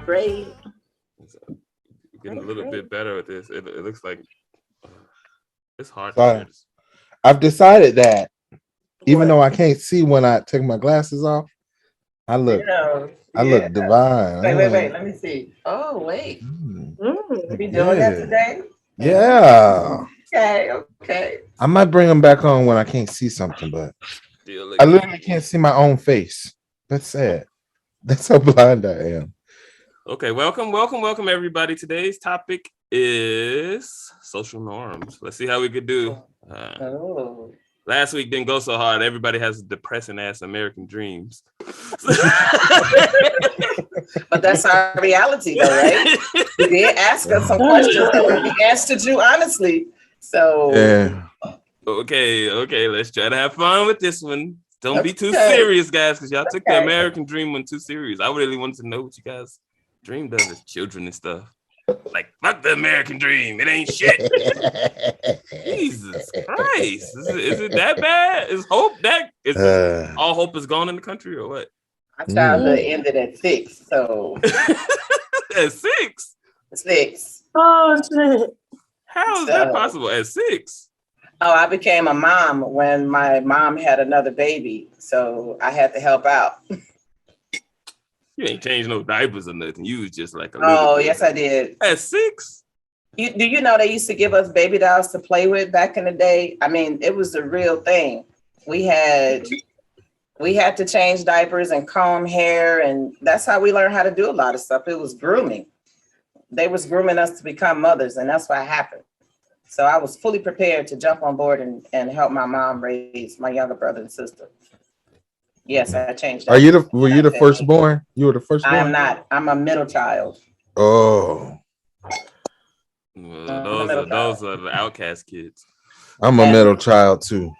Great. Getting a little bit better with this. It looks like it's hard So, to share this. I've decided that even though I can't see when I take my glasses off, I look divine. Wait. Let me see. Oh, wait. We doing that today? Yeah. Okay. I might bring them back on when I can't see something, but I literally can't see my own face. That's sad. That's how blind I am. Okay, welcome, everybody. Today's topic is social norms. Let's see how we could do. Last week didn't go so hard. Everybody has depressing ass American dreams. But that's our reality, though, right? You did ask us some questions that we answered you honestly. So Okay, let's try to have fun with this one. Don't be too serious, guys, because y'all took the American dream one too serious. I really wanted to know what you guys dreamed of as children and stuff. Like, fuck the American dream. It ain't shit. Jesus Christ. Is it that bad? Is hope that all hope is gone in the country or what? My childhood ended at 6, so at 6? 6. Oh shit. How is that possible at 6? Oh, I became a mom when my mom had another baby, so I had to help out. You ain't changed no diapers or nothing. You was just like a little yes, I did. At 6? Do you know they used to give us baby dolls to play with back in the day? I mean, it was the real thing. We had to change diapers and comb hair, and that's how we learned how to do a lot of stuff. It was grooming. They was grooming us to become mothers, and that's what happened. So I was fully prepared to jump on board and help my mom raise my younger brother and sister. Yes, I changed. Were you the firstborn? You were the firstborn? I'm not. I'm a middle child. Oh. Well, those are the outcast kids. I'm a middle child too.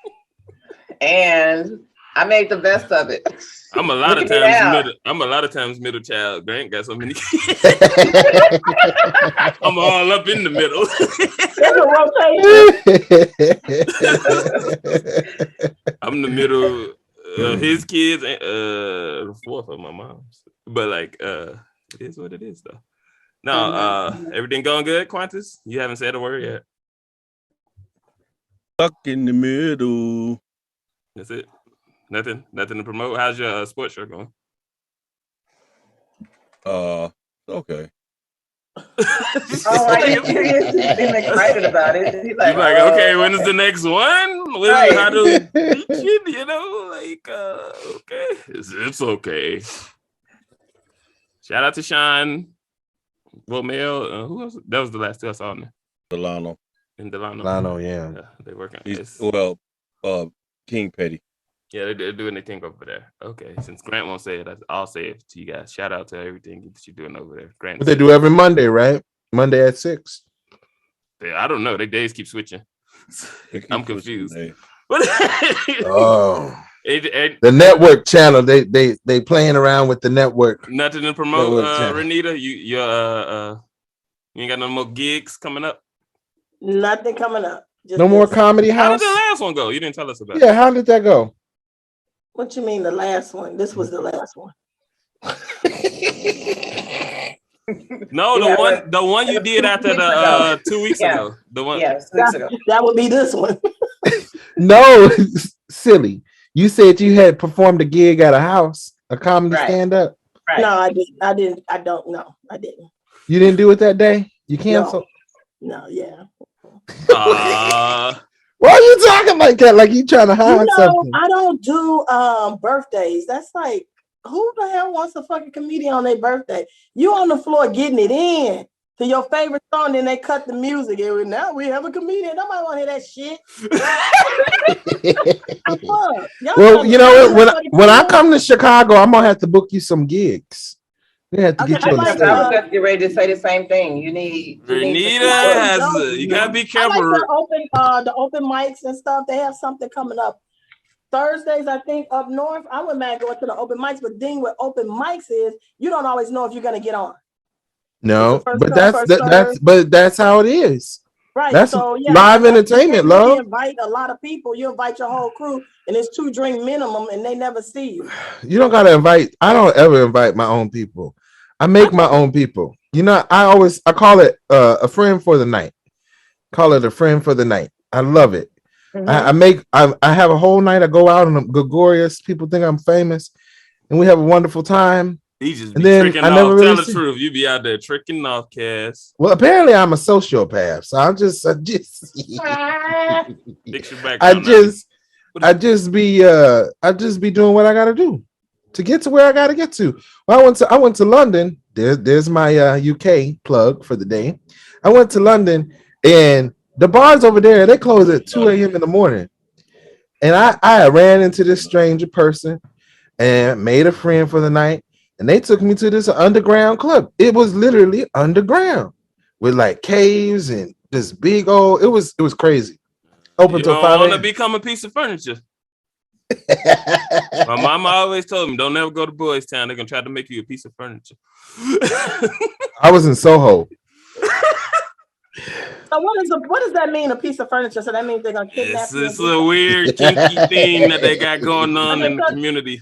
And I made the best of it. I'm a lot of times middle child. Grant got so many kids. I'm all up in the middle. I'm the middle of his kids and the fourth of my mom's. But like it is what it is though. No, everything going good, Quantis? You haven't said a word yet. Stuck in the middle. That's it. Nothing to promote. How's your sports show going? Okay. He's been excited about it. He's like, okay, when is the next one? How to reach it? You know, like, okay, it's okay. Shout out to Sean. Male? Who else? That was the last two I saw on there. Delano, yeah. They're working. King Petty. Yeah, they're doing their thing over there. Okay, since Grant won't say it, I'll say it to you guys. Shout out to everything that you're doing over there. Grant. But they do every Monday, right? Monday at 6. I don't know. Their days keep switching. I'm confused. The network channel. They playing around with the network. Nothing to promote, Renita. You ain't got no more gigs coming up. Nothing coming up. Just no more comedy house. How did the last one go? You didn't tell us about. Yeah, how did that go? What you mean the last one? This was the last one. No, the one you did after the 2 weeks ago. The one 2 weeks ago. That would be this one. No, silly. You said you had performed a gig at a house, a comedy stand-up. Right. No, I didn't. I don't know. I didn't. You didn't do it that day? You canceled? No, yeah. Why are you talking like that? Like you trying to hide something? I don't do birthdays. That's like, who the hell wants a fucking comedian on their birthday? You on the floor getting it in to your favorite song, then they cut the music. And now we have a comedian. Nobody want to hear that shit. Well, you know what? When I come to Chicago, I'm gonna have to book you some gigs. We have to get you on the stage. I was just ready to say the same thing. You gotta be careful. I like the open mics and stuff. They have something coming up Thursdays, I think, up north. I wouldn't mind going to the open mics, but the thing with open mics is you don't always know if you're gonna get on. No, but that's how it is. Right. That's so live entertainment, love. You invite a lot of people. You invite your whole crew, and it's 2 drink minimum, and they never see you. You don't gotta invite. I don't ever invite my own people. I make my own people. You know, I call it a friend for the night. Call it a friend for the night. I love it. I have a whole night. I go out and I'm gregarious. People think I'm famous, and we have a wonderful time. He just and be then tricking I off. never really Tell the see. truth. You be out there tricking off, Kaz. Well, apparently I'm a sociopath, so I just Fix your background. I just be doing what I gotta do to get to where I gotta get to. Well, I went to London. There's my UK plug for the day. I went to London, and the bars over there, they close at 2 a.m. in the morning. And I ran into this stranger person and made a friend for the night. And they took me to this underground club. It was literally underground with like caves and this big old, it was crazy. Open till 5 a.m. want to become a piece of furniture. My mama always told me, don't ever go to Boys Town. They're going to try to make you a piece of furniture. I was in Soho. So what does that mean, a piece of furniture? So that means they're gonna kidnap you? It's a weird kinky thing that they got going on in the community.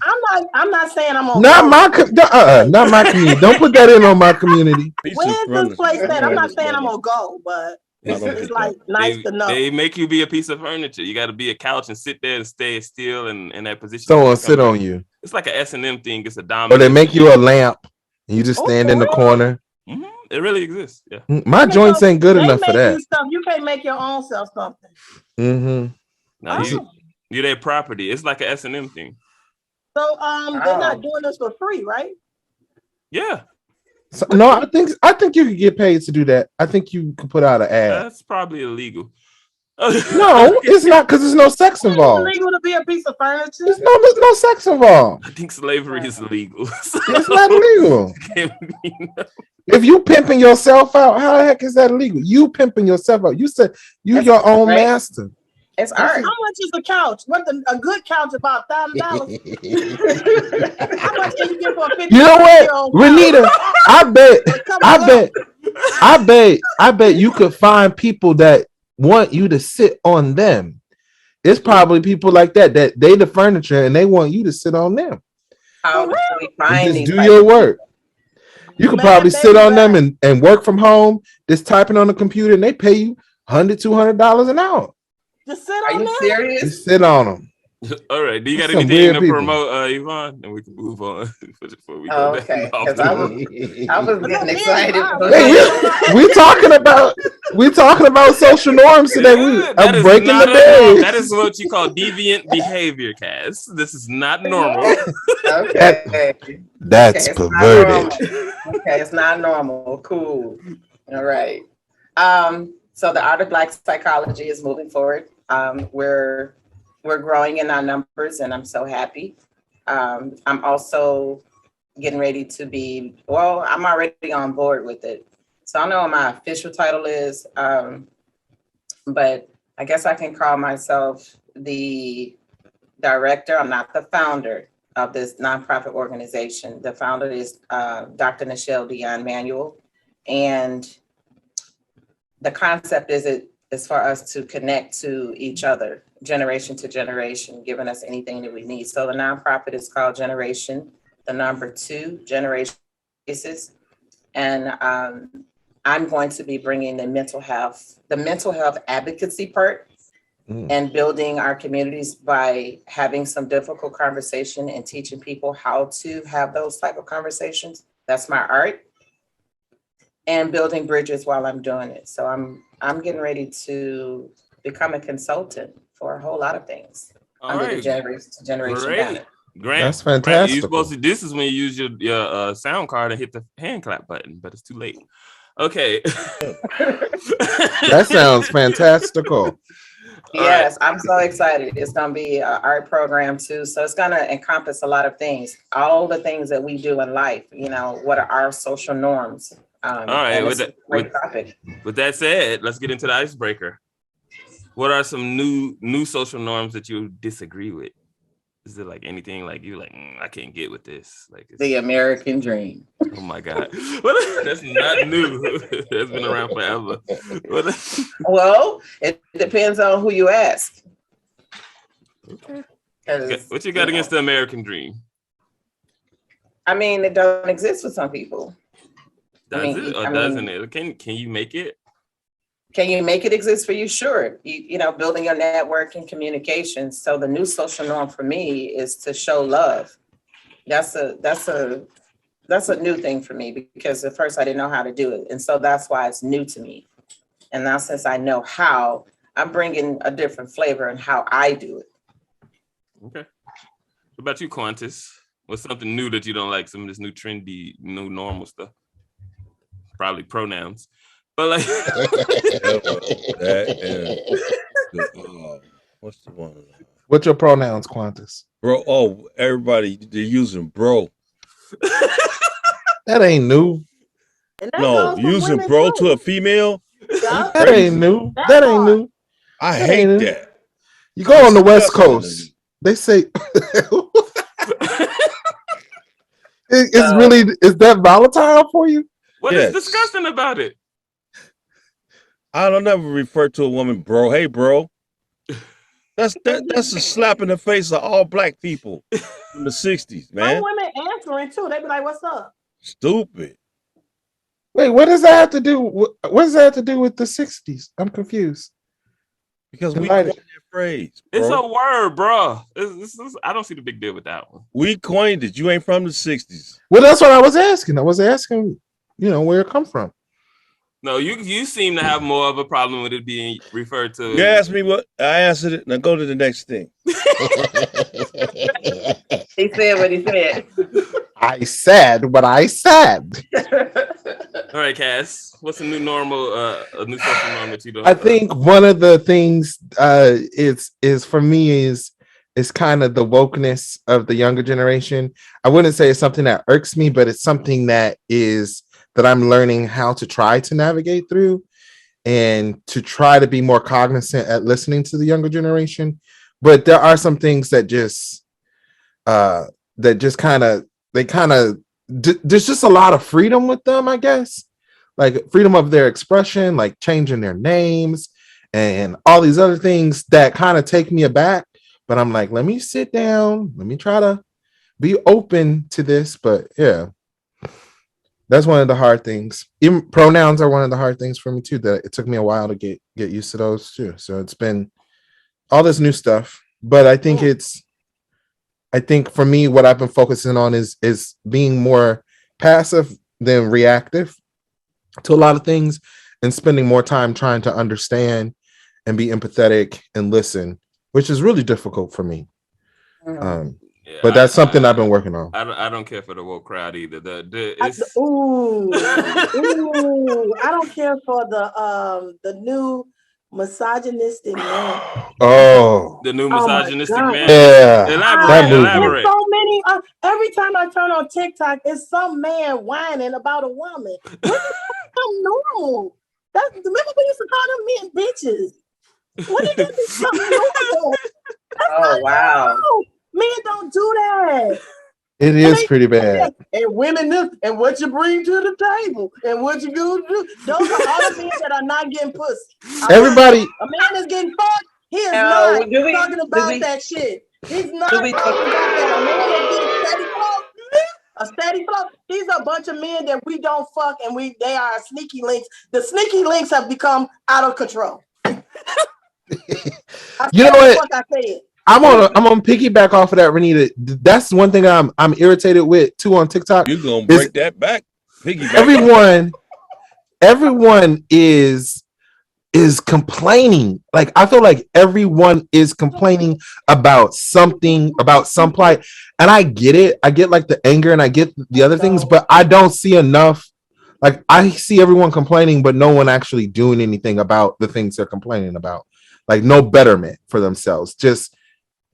I'm not saying I'm on not my community. Don't put that in on my community. Where's this place at? I'm not saying I'm gonna go, but it's like nice to know. They make you be a piece of furniture. You got to be a couch and sit there and stay still in that position. Someone sit on you. It's like an S&M thing. It's a dominant. Or they make you a lamp and you just stand in the corner. Mm-hmm. It really exists. Yeah. My joints ain't good enough for that. You can't make your own self something. Mm-hmm. Now you're their property. It's like an S&M thing. So they're not doing this for free, right? Yeah. So, no, I think you could get paid to do that. I think you could put out an ad. That's probably illegal. No, it's not, because there's no sex involved. It's illegal to be a piece of furniture. There's no sex involved. I think slavery is illegal. It's not illegal. If you pimping yourself out, how the heck is that illegal? You pimping yourself out. You said that's your own master. It's art. How much is a couch? A good couch about $1,000? How much can you get for a 50? You know what, Renita? I bet you could find people that want you to sit on them. It's probably people like that they the furniture and they want you to sit on them. How do we find just do your work? You could probably sit on them and work from home, just typing on the computer, and they pay you $100, $200 an hour. Just sit on them? Are you serious? Just sit on them. All right. Do you got anything to promote, Yvonne? And we can move on before we go back. Okay. I was getting excited. Hey, we talking about social norms today. I'm breaking the bed. That is what you call deviant behavior, Kaz. This is not normal. Okay. That's perverted. Okay, it's not normal. Cool. All right. So the art of Black psychology is moving forward. We're growing in our numbers, and I'm so happy. I'm also getting ready to be, I'm already on board with it. So I don't know what my official title is, but I guess I can call myself the director. I'm not the founder of this nonprofit organization. The founder is Dr. Nichelle Dion Manuel. And the concept is for us to connect to each other, generation to generation, giving us anything that we need. So the nonprofit is called Generation, the number 2, Generation Voices. And I'm going to be bringing the mental health advocacy part and building our communities by having some difficult conversation and teaching people how to have those type of conversations. That's my art. And building bridges while I'm doing it. So I'm getting ready to become a consultant for a whole lot of things under the generation banner. Great. That's fantastic. This is when you use your sound card and hit the hand clap button, but it's too late. Okay. That sounds fantastical. Yes, I'm so excited. It's going to be an art program too. So it's going to encompass a lot of things, all the things that we do in life. You know, what are our social norms? All right. With that said, let's get into the icebreaker. What are some new social norms that you disagree with? Is there like anything like you like, I can't get with this? Like the American dream. Oh my God. That's not new. That's been around forever. Well, it depends on who you ask. Okay. What you got against the American dream? I mean, it doesn't exist for some people. Does it or doesn't it? Can you make it? Can you make it exist for you? Sure. You know, building your network and communication. So the new social norm for me is to show love. That's a new thing for me, because at first I didn't know how to do it. And so that's why it's new to me. And now since I know how, I'm bringing a different flavor in how I do it. Okay. What about you, Quantis? What's something new that you don't like? Some of this new trendy, new normal stuff? Probably pronouns. But like what's the one? What's your pronouns, Quantis? Bro, everybody, they're using bro. That ain't new. No, using bro to a female. That ain't new. That ain't new. I hate that. You go on the West Coast, they say it's really, is that volatile for you? What is disgusting about it? I don't ever refer to a woman bro. Hey, bro. That's a slap in the face of all black people in the 60s, man. Some women answering too. They be like, "What's up?" Stupid. Wait, what does that have to do? What does that have to do with the 60s? I'm confused. Because we coined that phrase, bro. It's a word, bro. I don't see the big deal with that one. We coined it. You ain't from the 60s. Well, that's what I was asking. I was asking, where it come from. No, you seem to have more of a problem with it being referred to. You asked me what I answered it. Now go to the next thing. He said what he said. I said what I said. All right, Kaz. What's a new normal, a new social norm that you don't? I think one of the things is for me is kind of the wokeness of the younger generation. I wouldn't say it's something that irks me, but it's something that I'm learning how to try to navigate through and to try to be more cognizant at listening to the younger generation. But there are some things that just there's just a lot of freedom with them, I guess, like freedom of their expression, like changing their names and all these other things that kind of take me aback. But I'm like, let me sit down. Let me try to be open to this. But yeah. That's one of the hard things. Even pronouns are one of the hard things for me too. That it took me a while to get used to those too. So it's been all this new stuff. But I think for me, what I've been focusing on is being more passive than reactive to a lot of things, and spending more time trying to understand and be empathetic and listen, which is really difficult for me. But that's something I've been working on. I don't care for the woke crowd either. I don't care for the new misogynistic man. Oh, the new misogynistic man. Yeah, elaborate. So many. Every time I turn on TikTok, it's some man whining about a woman. What's normal? Remember we used to call them men bitches. What did that become normal? Oh wow. Normal. Men don't do that. It is pretty bad. And women this, and what you bring to the table, and what you gonna do. Those are all the men that are not getting pussy. Everybody, a man is getting fucked. He is not talking about that shit. He's not talking about that. A man that gets steady flow. These are a bunch of men that we don't fuck, and they are sneaky links. The sneaky links have become out of control. You know what? I said. I'm on piggyback off of that, Renita. That's one thing I'm irritated with too on TikTok. You're gonna break that back. Piggyback. Everyone is complaining. Like I feel like everyone is complaining about something, about some plight. And I get it. I get like the anger and I get the other things, but I don't see enough. Like I see everyone complaining, but no one actually doing anything about the things they're complaining about. Like no betterment for themselves. Just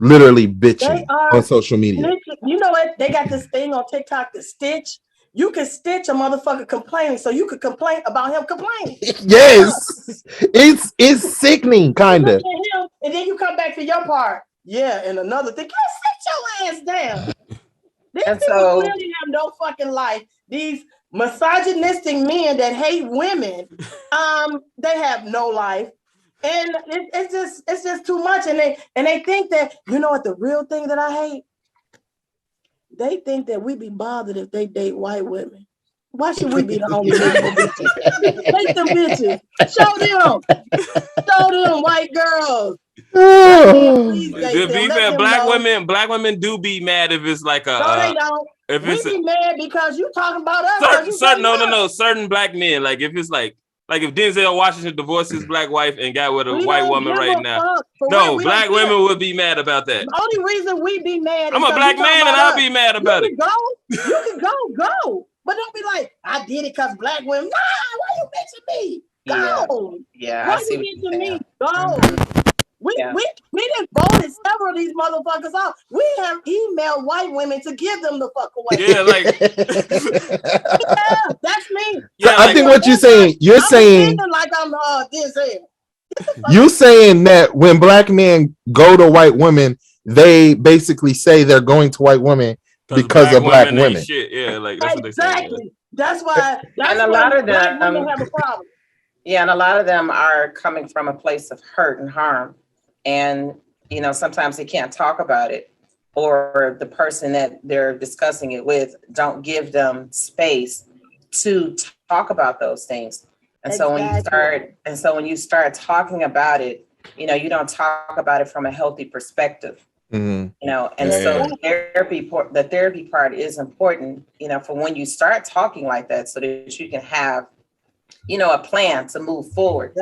literally bitching on social media. You know what? They got this thing on TikTok to stitch. You can stitch a motherfucker complaining, so you could complain about him complaining. Yes, it's sickening, kind of. And then you come back to your part. Yeah, and another thing, sit your ass down. These people really have no fucking life. These misogynistic men that hate women, they have no life. And it's just too much, and they think that, you know what, the real thing that I hate, they think that we be bothered if they date white women. Why should we be the only bitches? Take them bitches. Show them white girls. Please date them. Let them black women do be mad if it's like a. No, they don't. If we it's be mad because you talking about us. Certain black men, like if it's like if Denzel Washington divorced his black wife and got with a white woman right now. No, black women would be mad about that. The only reason we be mad. I'm a black man and I'll be mad about it. You can go. But don't be like, I did it because black women. Nah, why you mention me? Go. Yeah. Why you mention me? Go. We didn't voted several of these motherfuckers out. We have emailed white women to give them the fuck away. Yeah, like yeah, that's me. Yeah, I think what you're saying, like I'm this here. You saying that when black men go to white women, they basically say they're going to white women because of black women. Shit. Yeah, like that's exactly. What they say. That's why. And a lot of them have a problem. Yeah, and a lot of them are coming from a place of hurt and harm. And, you know, sometimes they can't talk about it, or the person that they're discussing it with don't give them space to talk about those things. And so when you start talking about it, you know, you don't talk about it from a healthy perspective, you know, and the therapy part is important, you know, for when you start talking like that, so that you can have, you know, a plan to move forward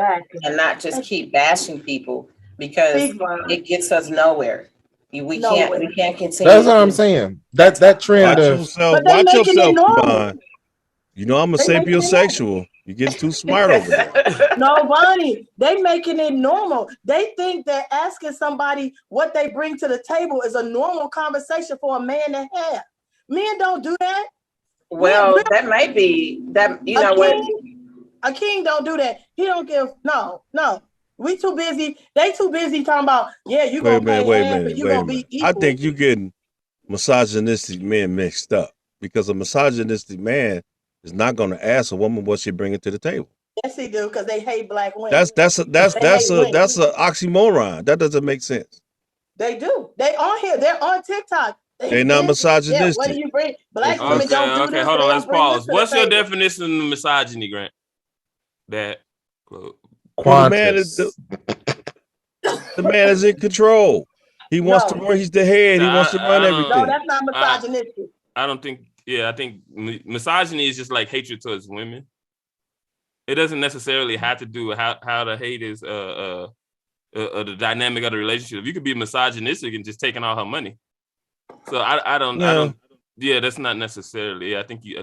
and not just keep bashing people. Because it gets us nowhere. We can't continue. That's what I'm saying. That trend. Watch yourself, Yvonne. You know I'm a sapiosexual. You get too smart over there. No, Bonnie, they making it normal. They think that asking somebody what they bring to the table is a normal conversation for a man to have. Men don't do that. Well, that might be that. You know what? A king don't do that. He don't give. No. We too busy. They too busy talking about, you gonna pay half, but you gonna be equal. I think you're getting misogynistic men mixed up, because a misogynistic man is not going to ask a woman what she bringing to the table. Yes, he do, because they hate black women. That's a oxymoron. That doesn't make sense. They do. They on here. They're on TikTok. They're not misogynistic. Yeah, what do you bring? Black women don't do this. Okay, hold on. Let's pause. What's your definition of misogyny, Grant? That. Quantis. The man is in control. He wants to run. He's the head. He wants to run everything. No, that's not misogynistic. I don't think. Yeah, I think misogyny is just like hatred towards women. It doesn't necessarily have to do with how the hate is the dynamic of the relationship. You could be misogynistic and just taking all her money. So I don't. Yeah, that's not necessarily. Yeah, I think you.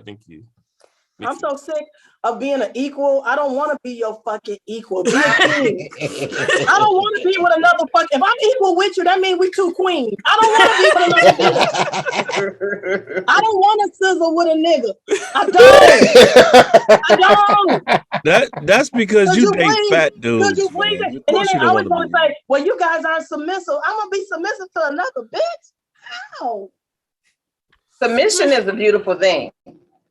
I'm so sick of being an equal. I don't want to be your fucking equal. Be a king. I don't want to be with another fucking. If I'm equal with you, that means we two queens. I don't want to be with another bitch. I don't want to sizzle with a nigga. I don't. That's because you date fat dudes. And then they always gonna say, "Well, you guys aren't submissive." I'm gonna be submissive to another bitch. How? Submission is a beautiful thing.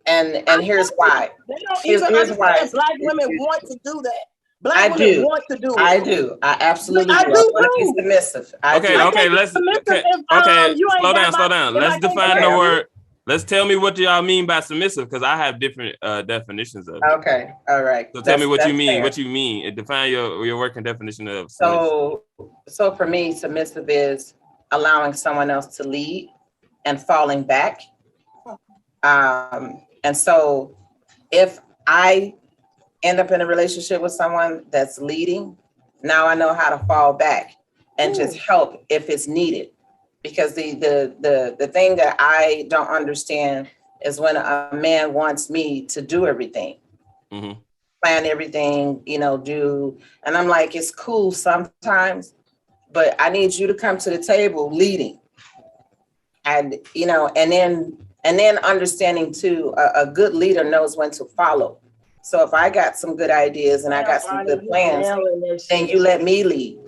And here's why. They don't even understand black women want to do that. Black women want to do it. I do. I absolutely do. I want to be submissive. Okay. Slow down. Let's define the word. Let's tell me what y'all mean by submissive, because I have different definitions of it. Okay. All right. So tell me what you mean. Fair. What you mean. Define your working definition of submissive. So for me, submissive is allowing someone else to lead and falling back. And so if I end up in a relationship with someone that's leading, now I know how to fall back and just help if it's needed. Because the thing that I don't understand is when a man wants me to do everything, plan everything, do. And I'm like, it's cool sometimes, but I need you to come to the table leading. And, and then understanding too, a good leader knows when to follow. So if I got some good ideas and I got some good plans, then you let me lead.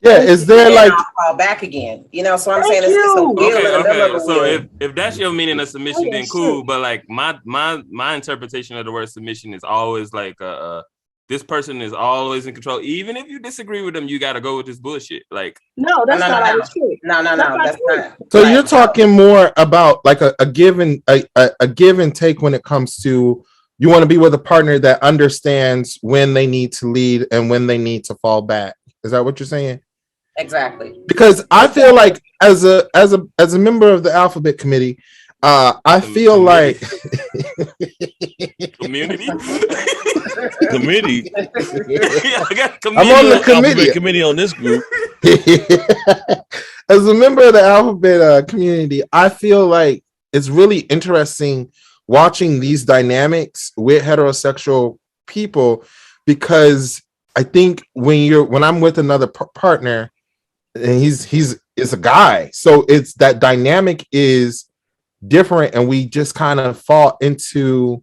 Yeah, is there I'll fall back again? So I'm saying it's a wheel in the middle of a so wheel. if that's your meaning of submission, then cool. But like my interpretation of the word submission is always like this person is always in control. Even if you disagree with them, you got to go with this bullshit. Like, no, that's not always true. No, that's not. So you're talking more about like a give and take when it comes to you want to be with a partner that understands when they need to lead and when they need to fall back. Is that what you're saying? Exactly. Because I feel like as a member of the Alphabet Committee, I feel like community. Committee. Yeah, I got I'm on the committee on this group. As a member of the Alphabet community, I feel like it's really interesting watching these dynamics with heterosexual people, because I think when I'm with another partner and he's a guy, so it's that dynamic is different, and we just kind of fall into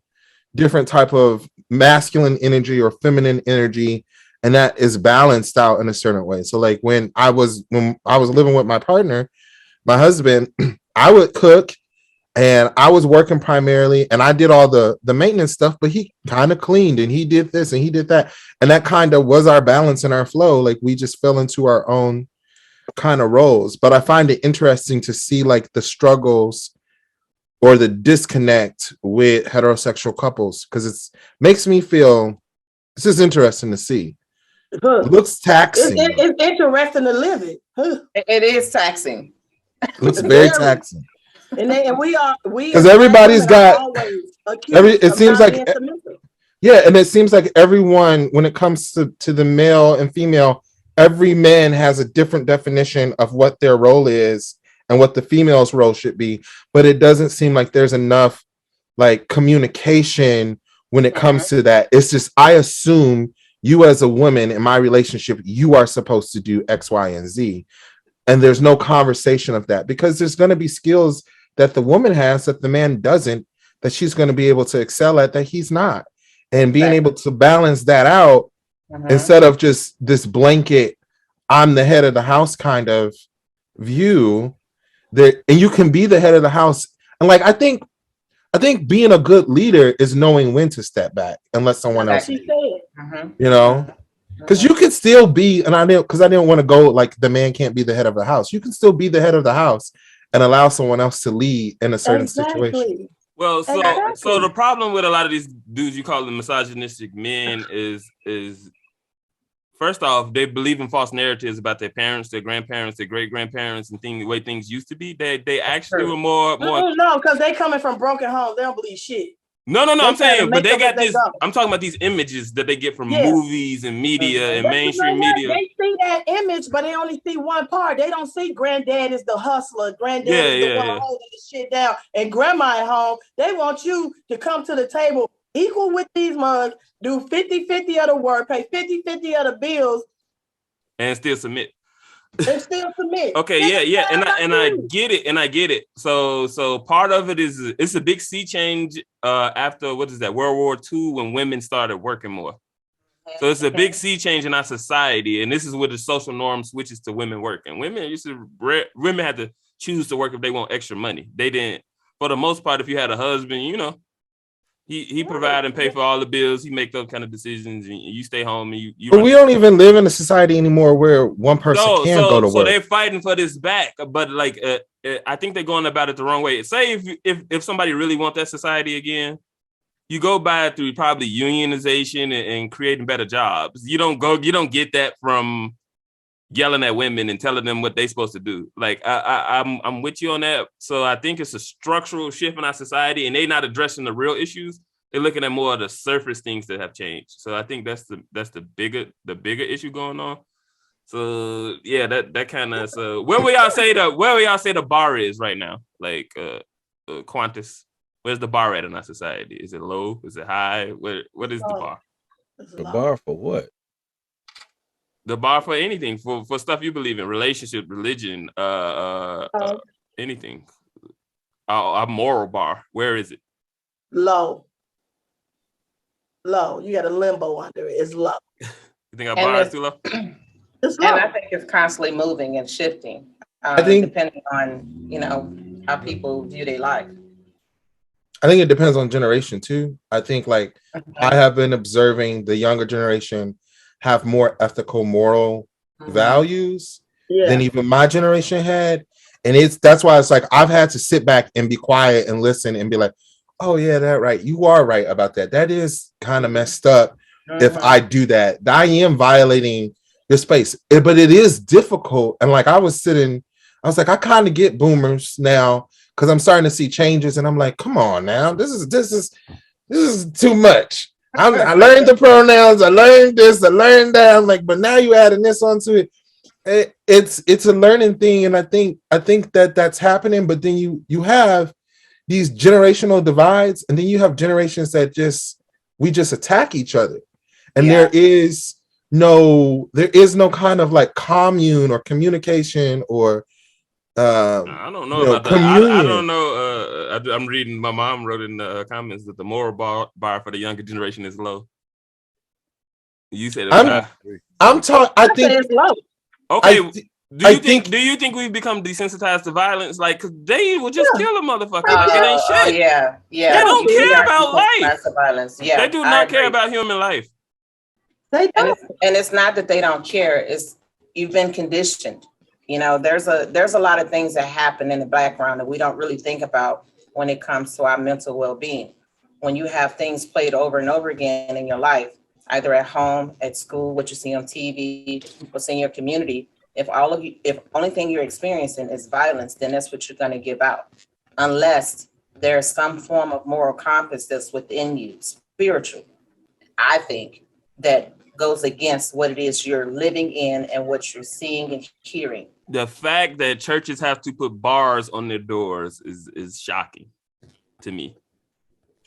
different type of masculine energy or feminine energy, and that is balanced out in a certain way. So like when I was living with my partner, my husband, I would cook and I was working primarily and I did all the maintenance stuff, but he kind of cleaned and he did this and he did that, and that kind of was our balance and our flow. Like we just fell into our own kind of roles. But I find it interesting to see like the struggles or the disconnect with heterosexual couples, because it makes me feel this is interesting to see. It looks taxing. It's interesting to live it. It is taxing. It looks very taxing. And we because everybody's got it seems like yeah, and it seems like everyone, when it comes to the male and female, every man has a different definition of what their role is and what the female's role should be, but it doesn't seem like there's enough like communication when it comes to that. It's just, I assume you as a woman in my relationship, you are supposed to do X, Y, and Z. And there's no conversation of that, because there's going to be skills that the woman has that the man doesn't, that she's going to be able to excel at that he's not. And being able to balance that out instead of just this blanket, I'm the head of the house kind of view. And you can be the head of the house. And like, I think being a good leader is knowing when to step back and let someone else, you know, because you can still be, and I didn't want to go like the man can't be the head of the house. You can still be the head of the house and allow someone else to lead in a certain situation. Well, so the problem with a lot of these dudes you call them misogynistic men is first off, they believe in false narratives about their parents, their grandparents, their great grandparents, and the way things used to be. They actually were more. No, because they coming from broken homes. They don't believe shit. No. I'm saying, but they got this. I'm talking about these images that they get from movies and media and mainstream media. They see that image, but they only see one part. They don't see granddad is the hustler. Granddad is the one holding the shit down, and grandma at home. They want you to come to the table equal with these mugs, do 50-50 of the work, pay 50-50 of the bills, and still submit. Okay, yeah, and I get it. So part of it is it's a big sea change after World War II, when women started working more. So it's a big sea change in our society, and this is where the social norm switches to women working. Women had to choose to work if they want extra money. They didn't. For the most part, if you had a husband, you know, he provide and pay for all the bills. He make those kind of decisions, and you stay home. And you. But we don't even live in a society anymore where one person can go to work. So they're fighting for this back, but like I think they're going about it the wrong way. Say if somebody really want that society again, you go by it through probably unionization and creating better jobs. You don't get that from yelling at women and telling them what they're supposed to do. Like I'm with you on that. So I think it's a structural shift in our society, and they're not addressing the real issues. They're looking at more of the surface things that have changed. So I think that's the bigger issue going on. So yeah, that kind of. So where will y'all say the bar is right now? Like Quantis, where's the bar at in our society? Is it low? Is it high? What is the bar? The bar for what? The bar for anything, for stuff you believe in, relationship, religion, anything. A moral bar. Where is it? Low. You got a limbo under it. It's low. You think our bar is too low? It's low. And I think it's constantly moving and shifting. I think depending on how people view their life. I think it depends on generation too. I think like I have been observing the younger generation have more ethical, moral values than even my generation had. And that's why it's like I've had to sit back and be quiet and listen and be like, oh yeah, that right. You are right about that. That is kind of messed up if I do that. I am violating your space. But it is difficult. And like I was like, I kind of get boomers now because I'm starting to see changes, and I'm like, come on now, this is too much. I learned the pronouns, I learned this, I learned that. I'm like, but now you adding this onto it. It's a learning thing, and I think that's happening. But then you have these generational divides, and then you have generations that we just attack each other, and there is no kind of like commune or communication or I don't know about that. I don't know. I'm reading. My mom wrote in the comments that the moral bar for the younger generation is low. You said I'm talking. I think it's low. Okay. Do you think we've become desensitized to violence? Like, cause they will just kill a motherfucker. Like it ain't shit. Yeah. They don't care about life. Violence. Yeah, they do not care about human life. They don't. And it's not that they don't care. It's you've been conditioned. You know, there's a lot of things that happen in the background that we don't really think about when it comes to our mental well-being. When you have things played over and over again in your life, either at home, at school, what you see on TV, what's in your community, if only thing you're experiencing is violence, then that's what you're going to give out. Unless there's some form of moral compass that's within you, spiritual, I think, that goes against what it is you're living in and what you're seeing and hearing. The fact that churches have to put bars on their doors is shocking to me.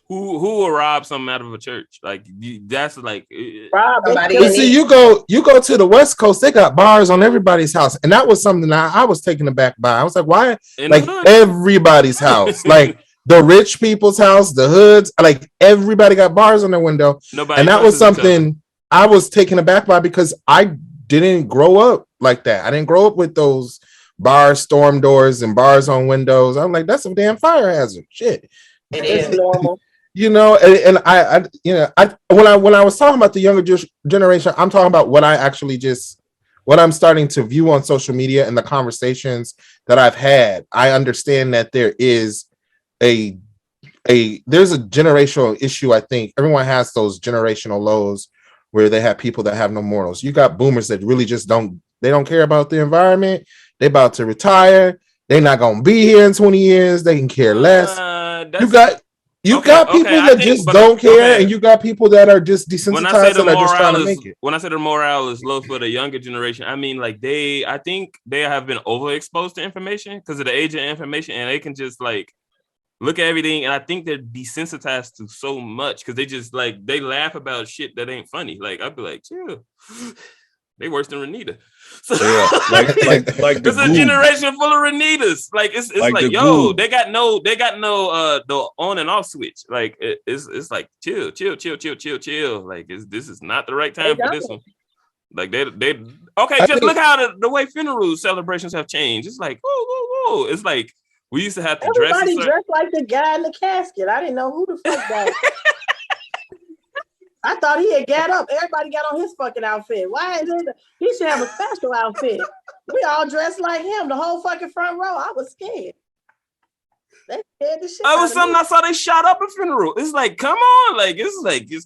Who will rob something out of a church? Like that's like see, you go to the West Coast, they got bars on everybody's house, and that was something that I was taken aback by. I was like, why? Like everybody's house, like the rich people's house, the hoods, like everybody got bars on their window. And that was something I was taken aback by because I didn't grow up like that. I didn't grow up with those bars, storm doors, and bars on windows. I'm like, that's a damn fire hazard. Shit. It is normal. You know, and I when I was talking about the younger generation, I'm talking about what I'm starting to view on social media and the conversations that I've had. I understand that there is there's a generational issue. I think everyone has those generational lows where they have people that have no morals. You got boomers that really just don't care about the environment. They about to retire. They're not gonna be here in 20 years. They can care less. You got people that just don't care, and you got people that are just desensitized and are just trying to make it. When I say the morale is low for the younger generation, I mean like I think they have been overexposed to information because of the age of information, and they can just like look at everything, and I think they're desensitized to so much because they just like they laugh about shit that ain't funny. Like I'd be like, chill. They worse than Renita. So, yeah, like it's a generation full of Renitas. Like it's like yo, they got no the on and off switch. Like it's like chill. Like this is not the right time for this one. Like they just look how the way funeral celebrations have changed. It's like whoa. It's like we used to have to dress like the guy in the casket. I didn't know who the fuck that. I thought he had got up. Everybody got on his fucking outfit. Why is it? He should have a special outfit. We all dressed like him. The whole fucking front row. I was scared. They scared the shit. That was something I saw. They shot up a funeral. It's like, come on, like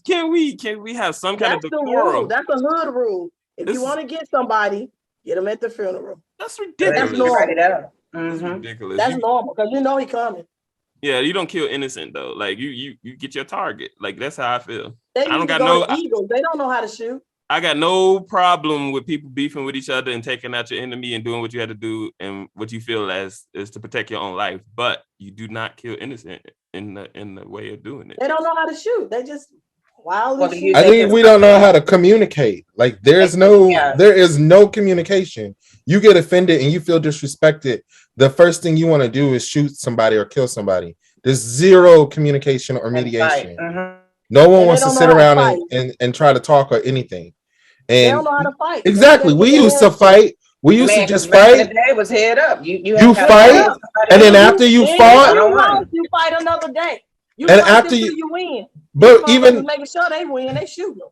can we have some kind of decorum? That's a hood rule. If you want to get somebody, get them at the funeral. That's ridiculous. That's normal. That's ridiculous. That's normal because you know he coming. Yeah, you don't kill innocent though. Like you get your target. Like that's how I feel. I don't got no eagles. They don't know how to shoot. I got no problem with people beefing with each other and taking out your enemy and doing what you had to do and what you feel as is to protect your own life. But you do not kill innocent in the way of doing it. They don't know how to shoot. They just wildly shoot. I think we don't know how to communicate. Like there is no communication. You get offended and you feel disrespected. The first thing you want to do is shoot somebody or kill somebody. There's zero communication or mediation. No one wants to sit around and try to talk or anything. And they don't know how to fight. Exactly. We used to fight. We used to just fight. The day was head up. You fight, and then after you fought, you fight another day. You And fight after them you, till you win. but even making sure they win, they shoot them.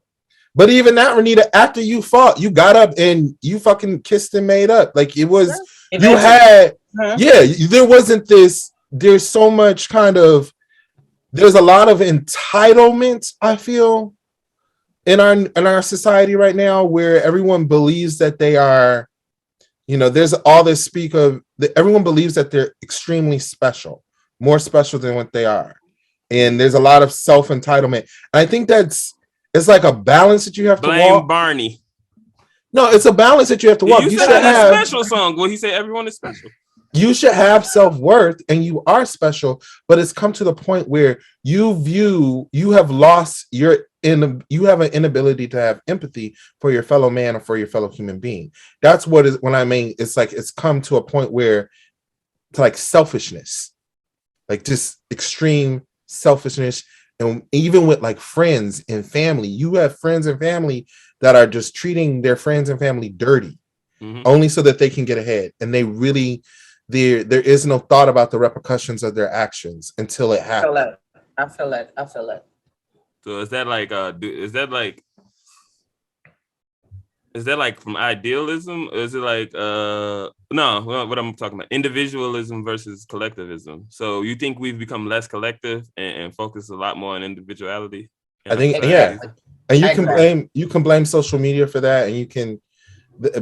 But even that, Renita, after you fought, you got up and you fucking kissed and made up. Like it was, you had, there wasn't this, there's so much kind of, there's a lot of entitlement, I feel, in our society right now, where everyone believes that they are, there's all this speak of, everyone believes that they're extremely special, more special than what they are. And there's a lot of self-entitlement. And I think it's like a balance that you have to walk. Blame Barney. No, it's a balance that you have to walk. You should have a special song. Well, he said everyone is special. You should have self-worth, and you are special, but it's come to the point where you have lost you have an inability to have empathy for your fellow man or for your fellow human being. That's what I mean. It's like it's come to a point where it's like selfishness, like just extreme selfishness. And even with like friends and family, you have friends and family that are just treating their friends and family dirty, only so that they can get ahead. And they really, there is no thought about the repercussions of their actions until it happens. I feel that. So is that like from idealism? Or is it like no? What I'm talking about, individualism versus collectivism. So you think we've become less collective and focus a lot more on individuality? I think and you can blame social media for that, and you can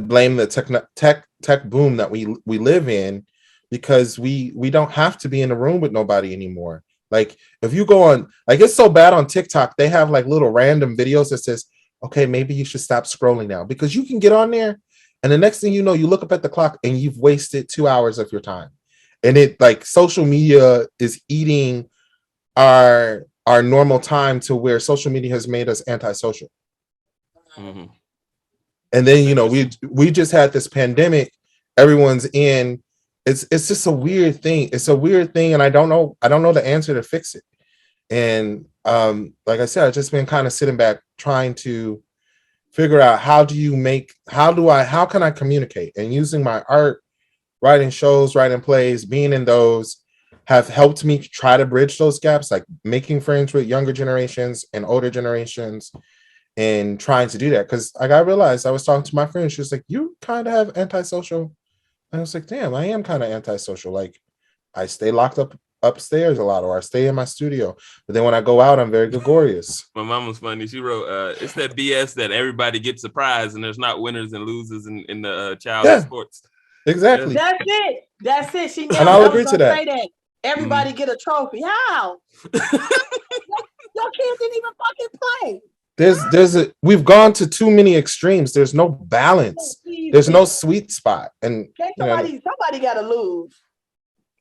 blame the tech boom that we live in, because we don't have to be in a room with nobody anymore. Like if you go on, like it's so bad on TikTok, they have like little random videos that says, okay, maybe you should stop scrolling now, because you can get on there and the next thing you know, you look up at the clock and you've wasted 2 hours of your time. And it like social media is eating our normal time to where social media has made us antisocial. And then, we just had this pandemic, everyone's in, it's just a weird thing. It's a weird thing. And I don't know the answer to fix it. And like I said, I've just been kind of sitting back trying to figure out how can I communicate, and using my art, writing shows, writing plays, being in those have helped me try to bridge those gaps, like making friends with younger generations and older generations and trying to do that. Because I realized I was talking to my friend, she was like, you kind of have antisocial. And I was like, damn, I am kind of antisocial. Like I stay locked up upstairs a lot, or I stay in my studio, but then when I go out, I'm very gregarious. My mom was funny. She wrote, it's that BS that everybody gets a prize and there's not winners and losers in the child sports. Exactly. That's it. She and I'll agree to that. Say that. Everybody get a trophy. How? Your kids didn't even fucking play. We've gone to too many extremes. There's no balance. There's no sweet spot. And somebody got to lose.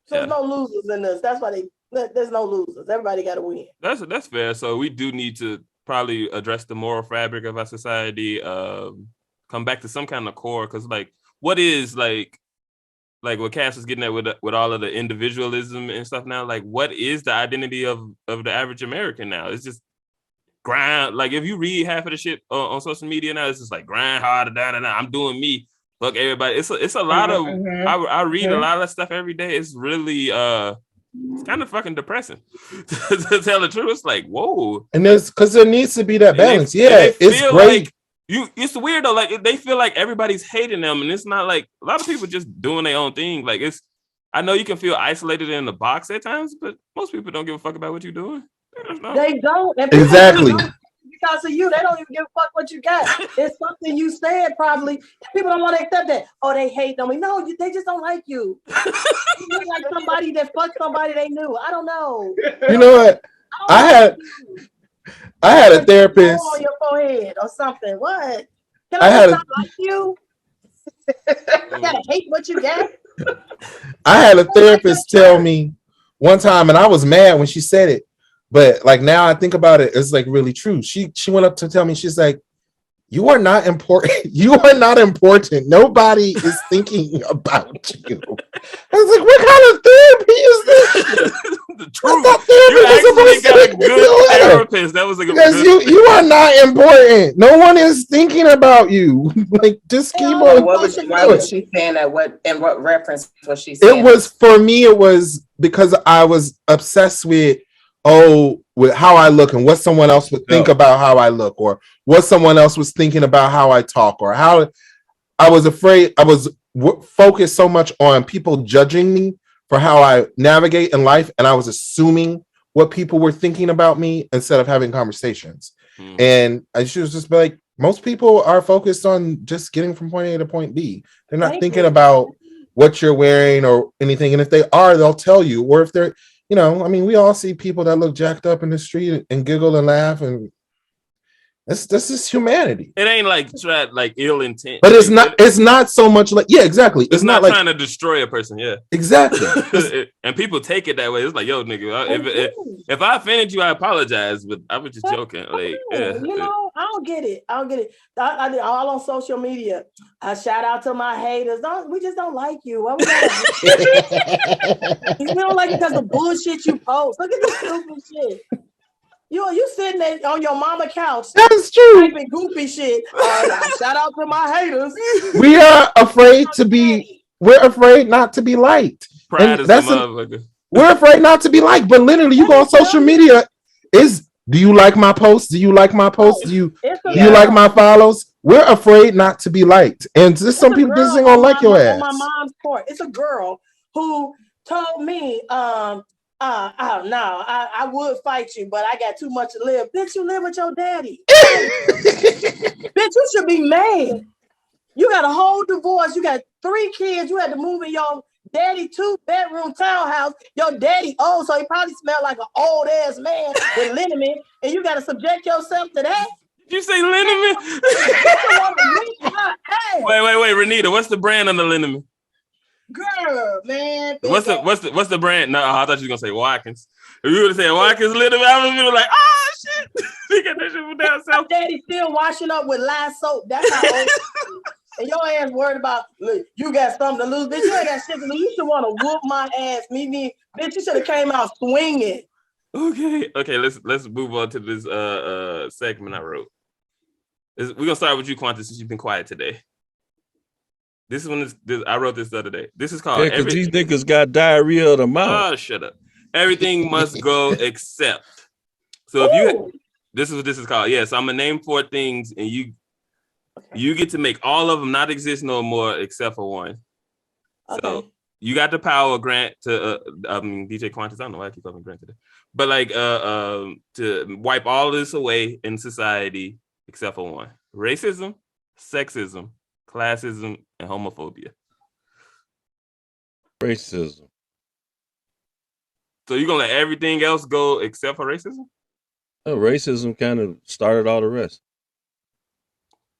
So there's no losers in this. That's why there's no losers. Everybody got to win. That's fair. So we do need to probably address the moral fabric of our society. Come back to some kind of core, because like what is like what Kaz was getting at with all of the individualism and stuff now. Like what is the identity of the average American now? It's just grind. Like if you read half of the shit on social media now, it's just like grind harder, down. I'm doing me. Fuck everybody. It's a lot of. I read a lot of stuff every day. It's really it's kind of fucking depressing to tell the truth. It's like whoa. And because there needs to be that balance. It's great. Like it's weird though. Like they feel like everybody's hating them, and it's not like a lot of people just doing their own thing. Like I know you can feel isolated in the box at times, but most people don't give a fuck about what you're doing. They don't. Exactly. Because of you, they don't even give a fuck what you got. It's something you said probably. People don't want to accept that. Oh, they hate them. No, they just don't like you. You look like somebody that fucked somebody they knew. I don't know. You know what? I had a therapist on your forehead or something. What? Can I not like you? You gotta hate what you got. I had a therapist tell me one time, and I was mad when she said it. But like now I think about it, it's like really true. She went up to tell me, she's like, you are not important. You are not important. Nobody is thinking about you. I was like, what kind of therapy is this? The truth. You actually got a good therapist. That was like because you are not important. No one is thinking about you. Like just keep on. Why was she saying that? In what reference was she saying? It was for me. It was because I was obsessed with with how I look and what someone else would think about how I look, or what someone else was thinking about how I talk, or how I was afraid. I was focused so much on people judging me for how I navigate in life, and I was assuming what people were thinking about me instead of having conversations. And I should just be like, most people are focused on just getting from point A to point B. They're not thinking about what you're wearing or anything. And if they are, they'll tell you. Or if they're, I mean, we all see people that look jacked up in the street and giggle and laugh, and this is humanity. It ain't like ill intent, but it's not so much like, yeah, exactly. It's not like trying to destroy a person. Yeah, exactly. And people take it that way. It's like, yo, nigga, if I offended you, I apologize, but I was just joking. Like, I don't get it. I all on social media. I shout out to my haters. We just don't like you. What we don't like you because the bullshit you post. Look at this stupid shit. You sitting there on your mama couch. That's true. Typing goofy shit. Shout out to my haters. We are afraid to be. We're afraid not to be liked. Pride is the motherfucker. We're afraid not to be liked. But literally, you go on social media. Do you like my posts? Do you like my posts? Do you like my follows? We're afraid not to be liked, and just some people just ain't gonna like your ass. On my mom's court, it's a girl who told me, I would fight you, but I got too much to live. Bitch, you live with your daddy. Bitch, you should be mad. You got a whole divorce. You got 3 kids. You had to move in your daddy 2-bedroom townhouse. Your daddy old, so he probably smelled like an old ass man with liniment, and you got to subject yourself to that. Did you say liniment? Wait, Renita, what's the brand on the liniment? Girl, man. What's the brand? No, I thought you were gonna say Watkins. If you would have said Watkins liniment, I would have been like, oh shit. They got that shit from down south. Daddy still washing up with lye soap. That's how old. And your ass worried about, look, you got something to lose. Bitch, you ain't got shit to lose. You should want to whoop my ass. Bitch, you should have came out swinging. Okay, let's move on to this segment I wrote. We're gonna start with you, Quantis, since you've been quiet today. This one is I wrote this the other day. This is called because these niggas got diarrhea of the mouth. Oh, shut up. Everything must go except. So if this is what this is called. Yeah, so I'm gonna name 4 things, and you get to make all of them not exist no more except for one. Okay. So you got the power, Grant, to DJ Quantis. I don't know why I keep calling Grant today, but like to wipe all this away in society except for one: racism, sexism, classism, and homophobia. Racism. So you're gonna let everything else go except for racism? No, racism kind of started all the rest.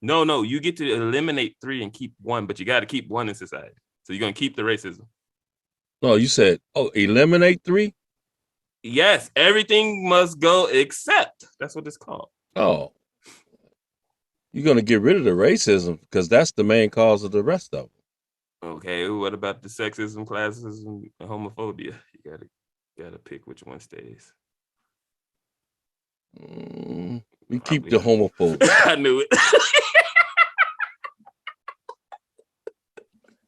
No, you get to eliminate 3 and keep 1, but you got to keep 1 in society. So you're gonna keep the racism. No, you said, eliminate 3? Yes, everything must go except. That's what it's called. Oh. You're going to get rid of the racism because that's the main cause of the rest of them. Okay, what about the sexism, classism, and homophobia? You gotta pick which one stays. We keep the homophobia. I knew it.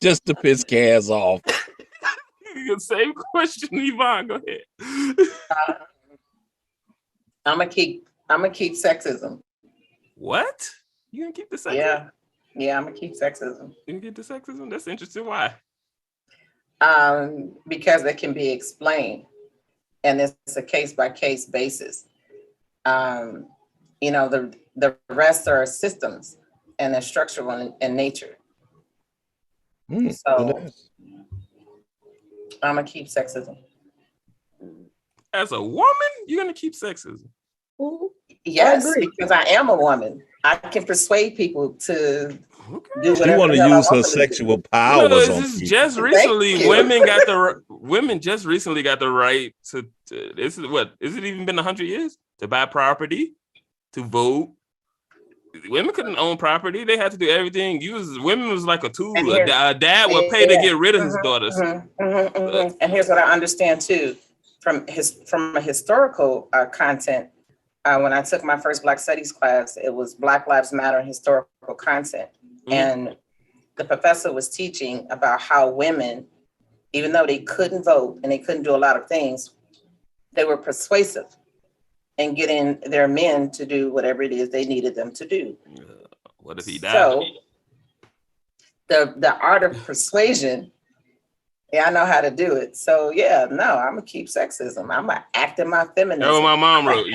Just to piss Kaz off. Same question, Yvonne. Go ahead. I'm gonna keep sexism. What? You gonna keep the sexism? Yeah, I'm gonna keep sexism. You can keep the sexism? That's interesting. Why? Because it can be explained, and it's a case-by-case basis. The rest are systems, and they're structural in nature. So I'm gonna keep sexism. As a woman, you're gonna keep sexism? Yes, because I am a woman. I can persuade people to do whatever. She want to use her sexual powers on people. Just recently, women just recently got the right to this is what? Is it even been 100 years? To buy property, to vote. Women couldn't own property. They had to do everything. Women was like a tool. A dad would pay to get rid of his daughters. And here's what I understand too, from a historical content. When I took my first Black Studies class, it was Black Lives Matter and historical content. And the professor was teaching about how women, even though they couldn't vote and they couldn't do a lot of things, they were persuasive in getting their men to do whatever it is they needed them to do. What if he died? So the art of persuasion, I know how to do it. So I'm gonna keep sexism. I'm gonna act in my feminism. That's what my mom wrote.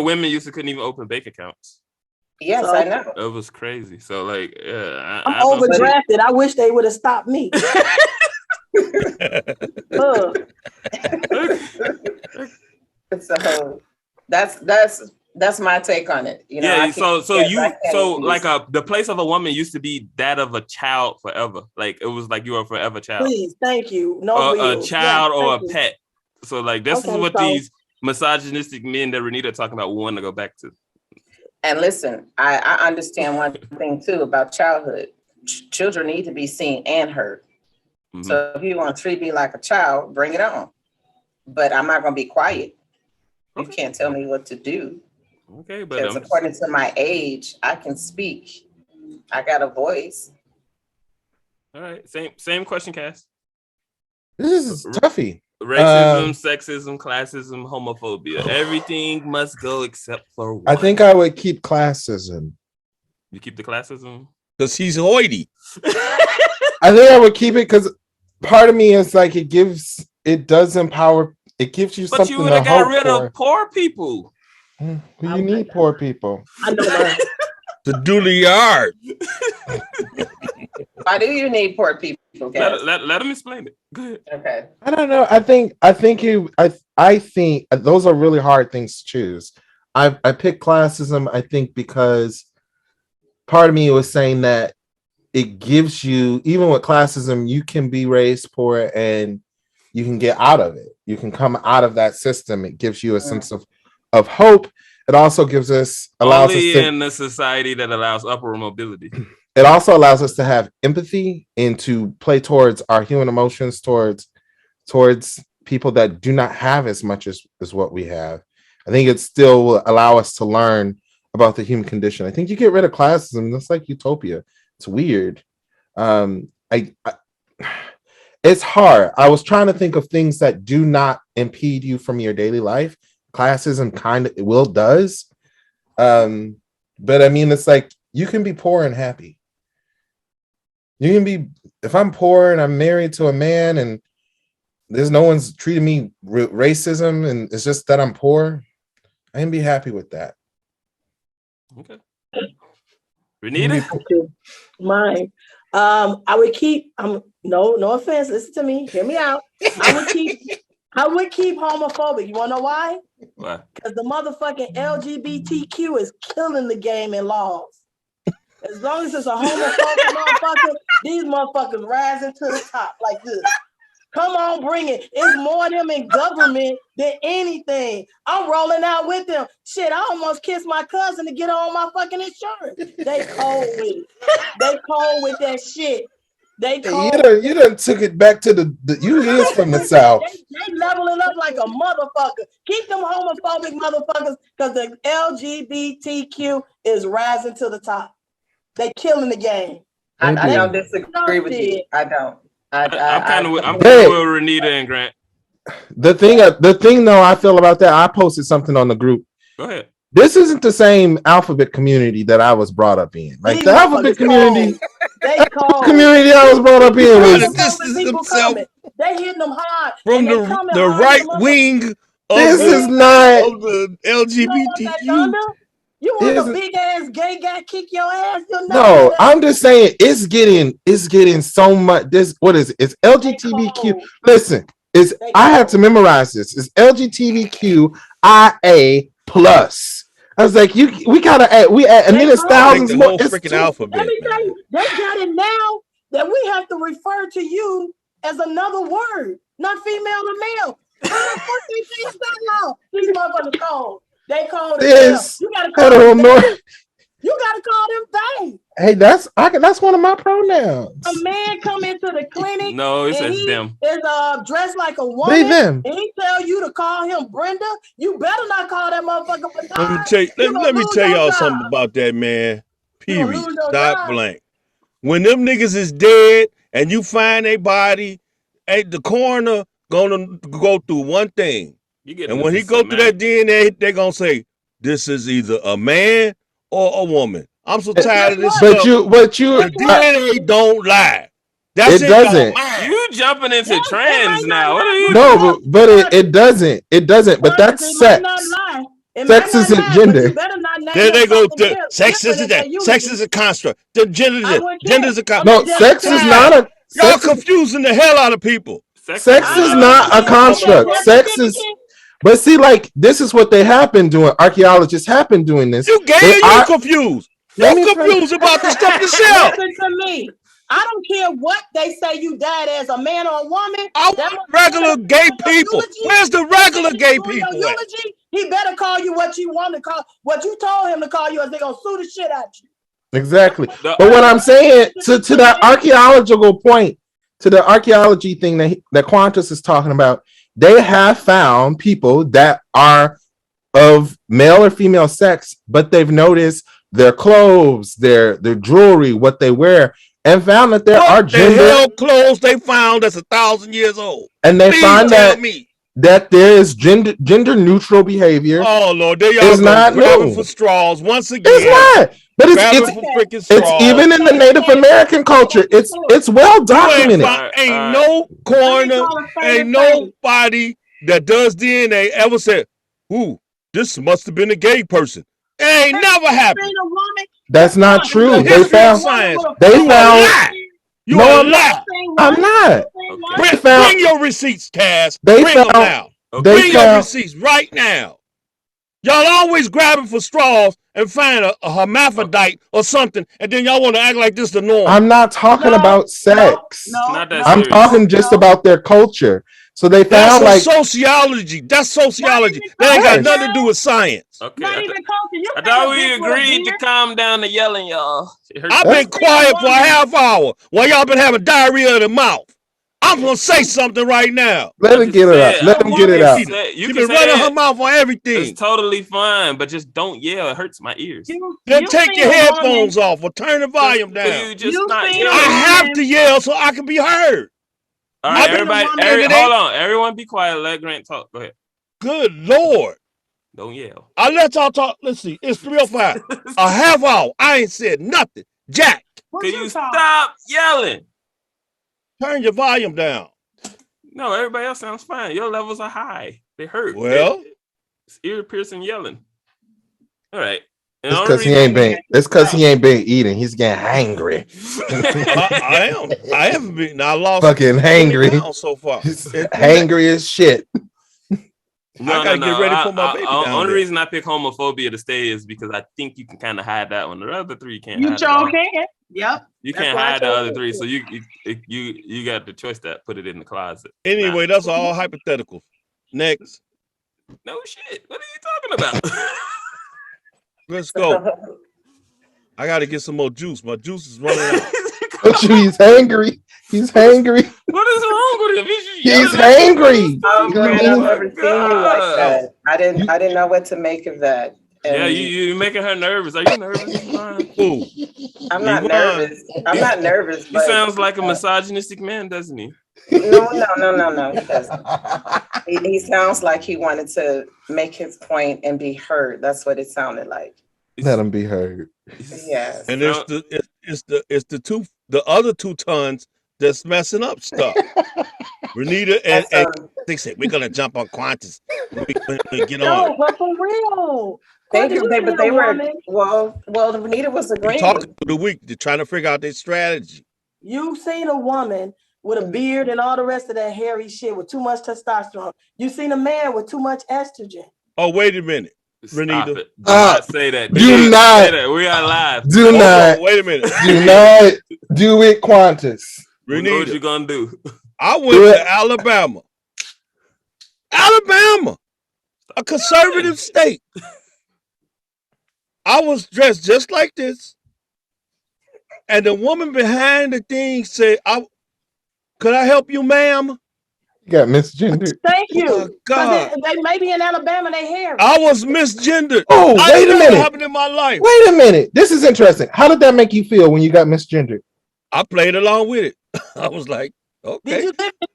Women used to couldn't even open bank accounts. Yes, I know. It was crazy. So like, I'm overdrafted. I wish they would have stopped me. So that's my take on it. The place of a woman used to be that of a child forever. Like it was like you were a forever child. Please, thank you. A child or a pet. So like this is what these misogynistic men that Renita talking about want to go back to. And listen, I understand one thing too about childhood. Children need to be seen and heard. Mm-hmm. So if you want to treat me like a child, bring it on. But I'm not going to be quiet. You can't tell me what to do. Okay, but according to my age, I can speak. I got a voice. All right, same question, Kaz. This is toughy. Racism, sexism, classism, homophobia. Everything must go except for one. I think I would keep classism. You keep the classism? Because he's hoity. I think I would keep it because part of me is like it does empower. It gives you something to hope for. But you would have got rid of poor people. You need poor people. I know that. To do the yard. Why do you need poor people? Let him explain it. Go ahead. Okay. I don't know. I think those are really hard things to choose. I picked classism, I think, because part of me was saying that it gives you, even with classism, you can be raised poor and you can get out of it. You can come out of that system. It gives you a sense of hope. It also allows us in a society that allows upward mobility. It also allows us to have empathy and to play towards our human emotions towards people that do not have as much as what we have. I think it still will allow us to learn about the human condition. I think you get rid of classism, that's like utopia. It's weird. It's hard. I was trying to think of things that do not impede you from your daily life. Classism kind of does. But I mean, it's like you can be poor and happy. You can be, if I'm poor and I'm married to a man and there's no one's treating me racism and it's just that I'm poor, I can be happy with that. Okay. Renita? Mine. I would keep, no offense, listen to me, hear me out. I would keep homophobic. You wanna know why? Why? Because the motherfucking LGBTQ is killing the game in laws. As long as it's a homophobic motherfucker, these motherfuckers rising to the top like this. Come on, bring it. It's more them in government than anything. I'm rolling out with them. Shit, I almost kissed my cousin to get on my fucking insurance. They cold with it. They cold with that shit. They cold. You done took it back to the you is from the South. They leveling up like a motherfucker. Keep them homophobic motherfuckers because the LGBTQ is rising to the top. They killing the game. I don't disagree with you. I don't. I'm kind of with Renita and Grant. The thing though I feel about that, I posted something on the group. Go ahead. This isn't the same alphabet community that I was brought up in. Like the alphabet community, community I was brought up in was they hitting them hard from the right wing of the LGBTQ. You want a big ass gay guy kick your ass? No, I'm just saying it's getting so much. What is it? It's LGBTQ. Listen, I had to memorize this. It's LGBTQIA plus. I was like, we gotta add, and then it's thousands more. Whole freaking alphabet. Let me tell you, they got it now that we have to refer to you as another word, not female to male. These motherfuckers cold. They call this. You gotta call them they. You gotta call them they. Hey, that's one of my pronouns. A man come into the clinic. No, it says them. Is dressed like a woman. They them. And he tell you to call him Brenda. You better not call that motherfucker. Let me tell y'all something about that, man. Period. Stop blank. When them niggas is dead and you find a body, the coroner gonna go through one thing. And when he go through that DNA, they're gonna say this is either a man or a woman. I'm so tired of this But stuff. the DNA don't lie. That's it doesn't. You jumping into trends now. What are you? No, but it doesn't. It doesn't. But that's sex. Sex isn't gender. Then they go to sex is a construct. The gender is a construct. No, sex is not a. Y'all confusing the hell out of people. Sex is not a construct. Sex is. But see, like, this is what they have been doing. Archaeologists have been doing this. You gay and you're confused. You're confused about the stuff yourself. Listen to me. I don't care what they say you died as, a man or a woman. I want regular gay people. Where's the regular gay people at? He better call you what you want to call, what you told him to call you, or they're going to sue the shit out you. Exactly. But what I'm saying, to that archaeological point, to the archaeology thing that Quantis is talking about, they have found people that are of male or female sex, but they've noticed their clothes, their jewelry, what they wear, and found that there are gender the hell clothes they found that's 1,000 years old. And they find that there is gender neutral behavior. Oh Lord, they are grabbing for straws once again. It's not. But it's even in the Native American culture. It's well documented. Ain't no coroner, ain't nobody that does DNA ever said, "Ooh, this must have been a gay person." It ain't never happened. That's not true. They found. You are a lie. I'm not. Bring your receipts, Kaz. Bring them now. Bring your receipts right now. Y'all always grabbing for straws and find a hermaphrodite or something, and then y'all want to act like this the norm. I'm not talking about sex. I'm talking just about their culture. So they found sociology. That's sociology. That ain't got nothing to do with science. Okay. I thought we agreed to calm down the yelling, y'all. I've been quiet for a half hour while y'all been having diarrhea in the mouth. I'm gonna say something right now. Let him get it out. Let him get it out. You been running her mouth on everything. It's totally fine, but just don't yell. It hurts my ears. Then take your headphones off or turn the volume down. I have to yell so I can be heard. All right, hold on. Everyone be quiet. Let Grant talk. Go ahead. Good Lord. Don't yell. I'll let y'all talk. Let's see. It's 3:05. A half hour. I ain't said nothing. Jack. Can you stop yelling? Turn your volume down. No, everybody else sounds fine. Your levels are high. They hurt. Well, it's ear-piercing yelling. All right. It's because he ain't been eating. He's getting hangry. I haven't been. I lost fucking hangry so far. Hangry as shit. I gotta get ready for my baby. The only reason I pick homophobia to stay is because I think you can kind of hide that one. The other three can't. You sure can. Yep. You can't hide the other three, so you got the choice that put it in the closet. Anyway, that's all hypothetical. Next. No shit. What are you talking about? Let's go. I got to get some more juice. My juice is running out. He's hangry. He's hangry. What is wrong with him? He's hangry. I've never seen you like that. I didn't know what to make of that. And yeah, you making her nervous. Are you nervous? Ooh. I'm not nervous. I'm not nervous. He sounds like a misogynistic man, doesn't he? No. He doesn't. He sounds like he wanted to make his point and be heard. That's what it sounded like. Let him be heard. Yes. And it's the other 2 tons that's messing up stuff. Renita and they said we're gonna jump on Quantis. We get on. No, but for real. But they were well. Renita was agreeing. Talking for the week, they're trying to figure out their strategy. You've seen a woman with a beard and all the rest of that hairy shit with too much testosterone. You've seen a man with too much estrogen. Oh, wait a minute. Renita. Do not say that. Do not. Say that. We are live. Do not. Wait a minute. Do not do it, Quantis. Renita, what you gonna do? I went to Alabama. Alabama, a conservative state. I was dressed just like this. And the woman behind the thing said, could I help you, ma'am? You got misgendered. Thank you. Oh, God. They maybe in Alabama they hairy. I was misgendered. Oh, wait a minute. What happened in my life? Wait a minute. This is interesting. How did that make you feel when you got misgendered? I played along with it. I was like, okay.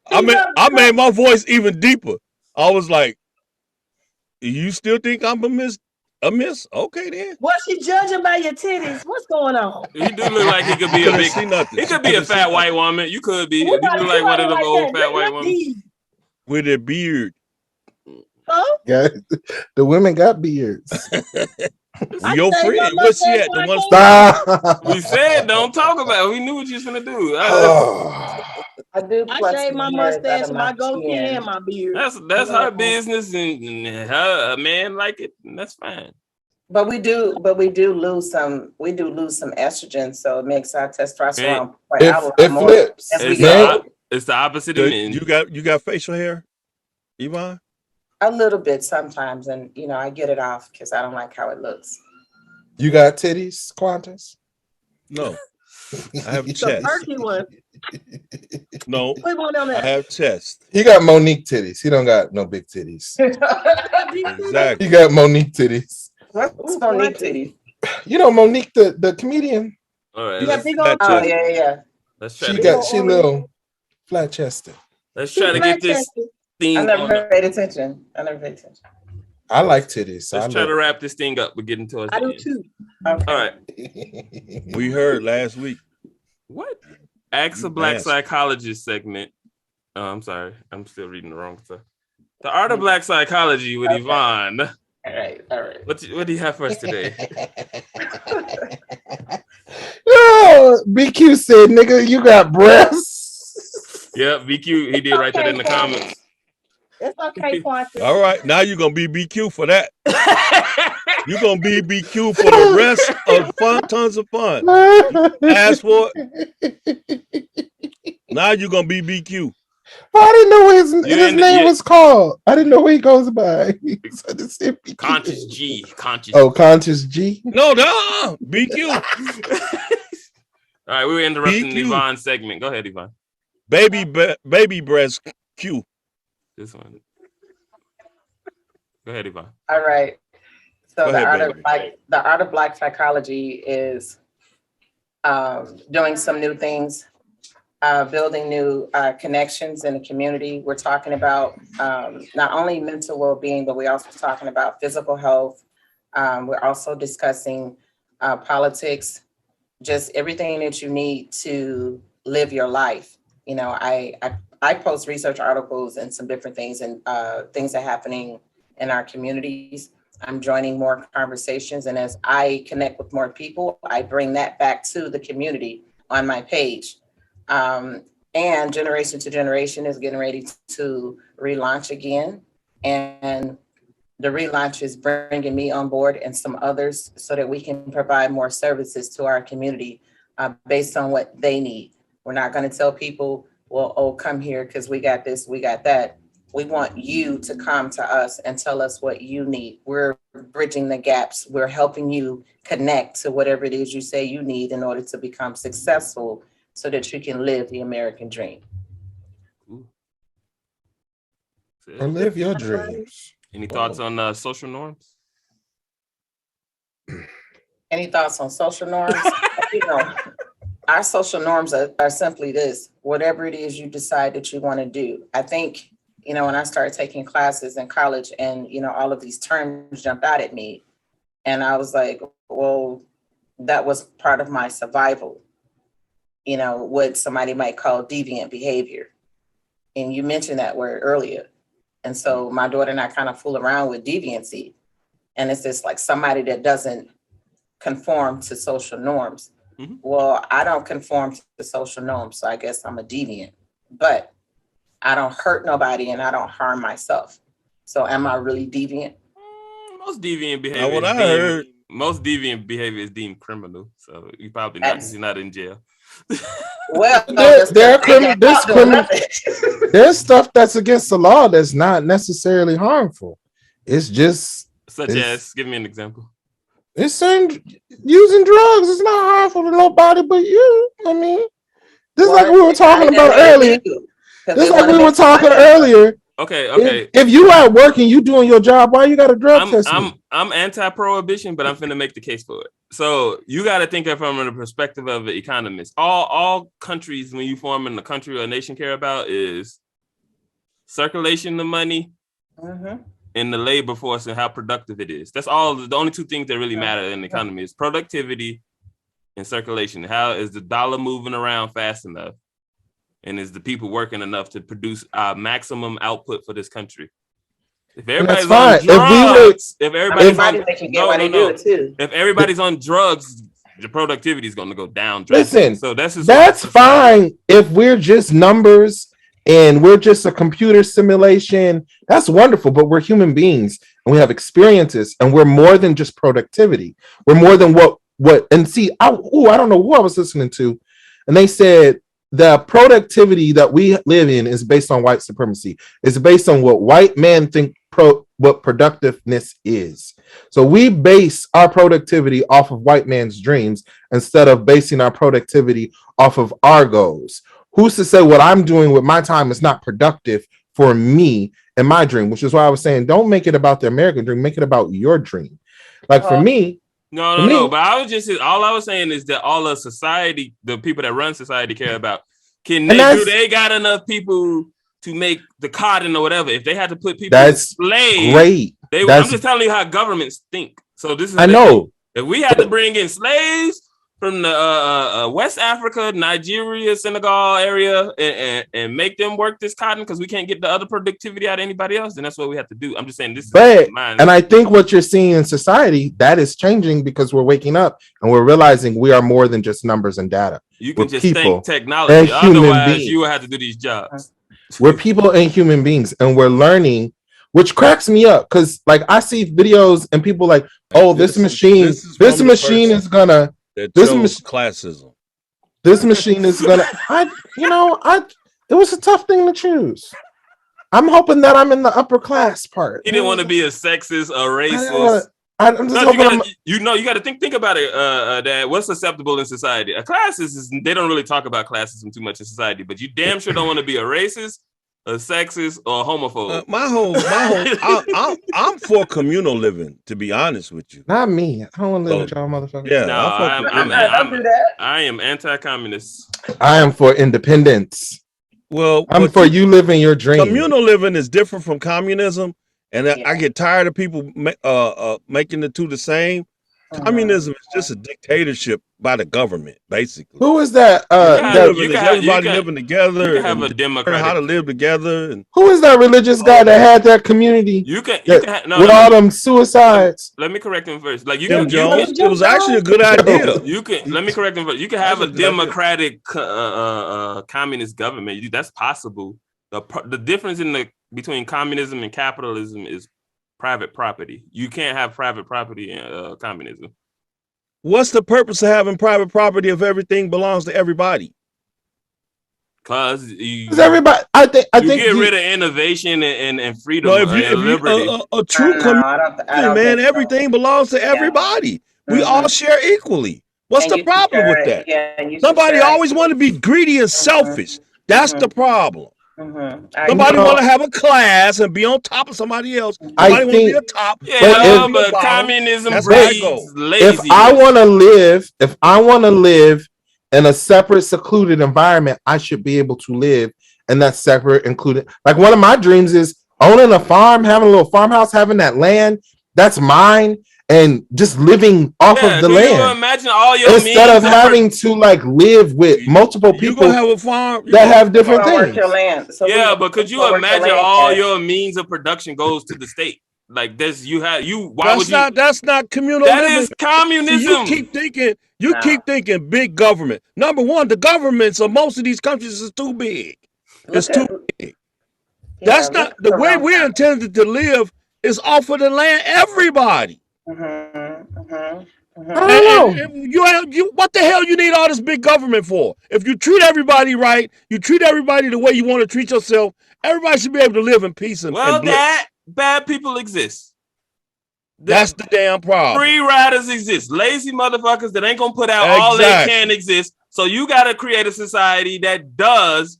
I made my voice even deeper. I was like, You still think I'm a miss? Okay then. What she judging by your titties? What's going on? He do look like he could be a big. He could be a fat white woman. You could be. You look like one of them old fat white women with a beard. Huh? Yeah, the women got beards. Your friend, what's she at? The one Stop. We said don't talk about it. We knew what you was gonna do. I do. I shave my mustache, my goatee, and my beard. That's her business, and her a man like it, and that's fine. But we do lose some estrogen, so it makes our testosterone point out a lot more. Flips. It's the opposite of men. You got facial hair, Yvonne? A little bit sometimes, and I get it off because I don't like how it looks. You got titties, Quantis? No, I have chest. Perky one. No, I have chest. He got Monique titties. He don't got no big titties. Exactly. He got Monique titties. What's Monique titties? You know Monique, the comedian. All right. Oh yeah. Let's try. She little flat chested. Let's try to get this thing. I never paid attention. I like titties. So let's try to wrap this thing up. We're getting towards the end. I do too. Okay. All right. We heard last week. What? Ask a Black Psychologist segment. Oh, I'm sorry. I'm still reading the wrong stuff. The Art of Black Psychology with Yvonne. All right. What do you have for us today? Yo, BQ said, nigga, you got breasts. Yep, BQ, he did write that in the comments. It's okay, Quantis. All right, now you're gonna be BQ for that. You're gonna be BQ for the rest of fun, tons of fun. Ask for it. Now you're gonna be BQ. I didn't know what his name was called. I didn't know what he goes by. Conscious G. Conscious. Oh, Conscious G. No, BQ. All right, we were interrupting BQ. Yvonne's segment. Go ahead, Yvonne. Baby breast Q. This one. Go ahead, Yvonne. All right. So the art of Black psychology is doing some new things, building new connections in the community. We're talking about not only mental well-being, but we're also talking about physical health. We're also discussing politics, just everything that you need to live your life. I post research articles and some different things and things that are happening in our communities. I'm joining more conversations, and as I connect with more people, I bring that back to the community on my page. And Generation to Generation is getting ready to relaunch again, and the relaunch is bringing me on board and some others so that we can provide more services to our community based on what they need. We're not going to tell people, well, oh, come here because we got this, we got that. We want you to come to us and tell us what you need. We're bridging the gaps. We're helping you connect to whatever it is you say you need in order to become successful so that you can live the American dream. Or live your dreams. Any thoughts on social norms? Any thoughts on social norms? Our social norms are simply this: whatever it is you decide that you want to do. I think, when I started taking classes in college and, all of these terms jumped out at me, and I was like, well, that was part of my survival, what somebody might call deviant behavior. And you mentioned that word earlier. And so my daughter and I kind of fool around with deviancy. And it's just like somebody that doesn't conform to social norms. Mm-hmm. Well, I don't conform to social norms, so I guess I'm a deviant. But I don't hurt nobody and I don't harm myself. So am I really deviant? Most deviant behavior is deemed criminal. So you probably not, because you're not in jail. Well, there's stuff that's against the law that's not necessarily harmful. It's just give me an example. It's saying using drugs is not harmful to nobody but you. I mean, this is like we were talking about earlier. Okay. If you at work and you doing your job, why you got a drug test? I'm anti-prohibition, but I'm finna make the case for it. So you got to think of it from the perspective of an economist. All countries, when you form in the country or a nation care about, is circulation of money, in the labor force and how productive it is. That's all. The only two things that really matter in the economy is productivity and circulation. How is the dollar moving around fast enough? And is the people working enough to produce maximum output for this country? If everybody's on drugs, if everybody's on drugs, the productivity is going to go down. Listen, so that's fine if we're just numbers and we're just a computer simulation. That's wonderful, but we're human beings and we have experiences, and we're more than just productivity. We're more than what. And see, I don't know who I was listening to, and they said the productivity that we live in is based on white supremacy. It's based on what white men think what productiveness is. So we base our productivity off of white man's dreams instead of basing our productivity off of our goals. Who's to say what I'm doing with my time is not productive for me and my dream? Which is why I was saying, don't make it about the American dream, make it about your dream. Like for me, No. But all I was saying is that all of society, the people that run society, care about do they got enough people to make the cotton or whatever? If they had to put people in slaves, great. I'm just telling you how governments think. So this is if we had to bring in slaves from the West Africa, Nigeria, Senegal area and make them work this cotton because we can't get the other productivity out of anybody else, then that's what we have to do. I'm just saying this. And I think what you're seeing in society, that is changing because we're waking up and we're realizing we are more than just numbers and data. You can just thank technology. Otherwise, you would have to do these jobs. We're people and human beings, and we're learning, which cracks me up because like I see videos and people like, oh, this machine is gonna. Classism. This machine is gonna. It was a tough thing to choose. I'm hoping that I'm in the upper class part. He didn't want to be a sexist or racist. You got to think about it. Dad, what's acceptable in society? A classist they don't really talk about classism too much in society, but you damn sure don't want to be a racist, a sexist, or a homophobe. I'm for communal living, to be honest with you. Not me. I don't want to live with y'all motherfuckers. Yeah, I am anti-communist. I am for independence. Well, I'm for you living your dream. Communal living is different from communism, and I get tired of people making the two the same. Communism is just a dictatorship by the government, basically. Who is that? Everybody living together. You can have a democratic. How to live together. And who is that religious guy that had that community? With all them suicides. Let me correct him first. Like it was actually a good idea. Let me correct him first. You can have a democratic communist government. That's possible. The difference between communism and capitalism is private property. You can't have private property in communism. What's the purpose of having private property if everything belongs to everybody? Because everybody, I think get rid of innovation and freedom and liberty. A true community, man, everything belongs to everybody. We all share equally. What's the problem with that? Somebody always want to be greedy and selfish. That's the problem. Somebody want to have a class and be on top of somebody else. Somebody want to be a top. But communism breeds lazy. If I want to live in a separate, secluded environment, I should be able to live in that separate, included. Like one of my dreams is owning a farm, having a little farmhouse, having that land that's mine, and just living off of the land. You imagine all your instead of having to like live with multiple people have a farm that have different things. Your land. So but could you imagine all your means of production goes to the state? Like this, that's not communal. That is communism. You keep thinking big government. Number one, the governments of most of these countries is too big. It's too big. That's not the way we're intended to live. Is off of the land. Everybody. I don't know. What the hell you need all this big government for? If you treat everybody right, you treat everybody the way you want to treat yourself, everybody should be able to live in peace and bliss. Bad people exist. That's the damn problem. Free riders exist. Lazy motherfuckers that ain't gonna put out all they can exist. So you gotta create a society that does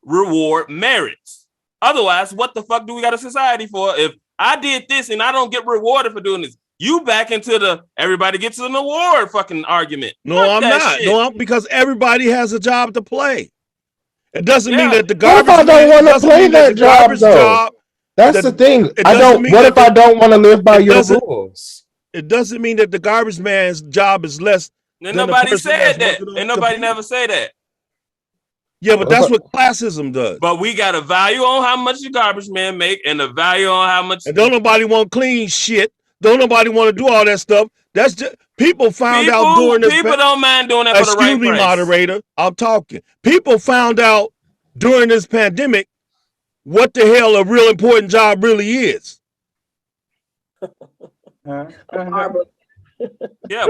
reward merits. Otherwise, what the fuck do we got a society for? If I did this and I don't get rewarded for doing this, you back into the everybody gets an award fucking argument. No, I'm not. No, because everybody has a job to play. It doesn't mean that the garbage don't want to play that job. That's the thing. It I doesn't don't. mean What that if I don't want to live by it your doesn't- rules? It doesn't mean that the garbage man's job is less And than the nobody person said that's that. working on And the nobody computer. never say that. Yeah, but that's what classism does. But we got a value on how much the garbage man make and a value on how much. And don't nobody want clean shit. Don't nobody want to do all that stuff. That's just people found out during this. People don't mind doing that for the right Excuse me, price. moderator. I'm talking. People found out during this pandemic what the hell a real important job really is. Yeah,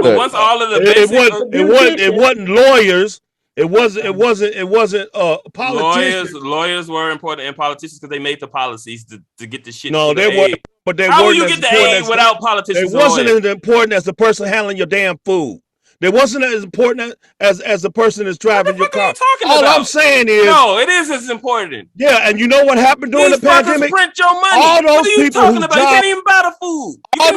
but once all of the it wasn't lawyers. It wasn't politicians. Lawyers were important and politicians because they made the policies to get the shit. No, they weren't. But they How will weren't you as get the important aid as without politicians? It wasn't as important as the person handling your damn food. They wasn't as important as the person that's driving your car. All I'm saying is, no, it is as important. Yeah, and you know what happened during the pandemic? Print your money. All those what are you people talking who about? You can't even buy the food. All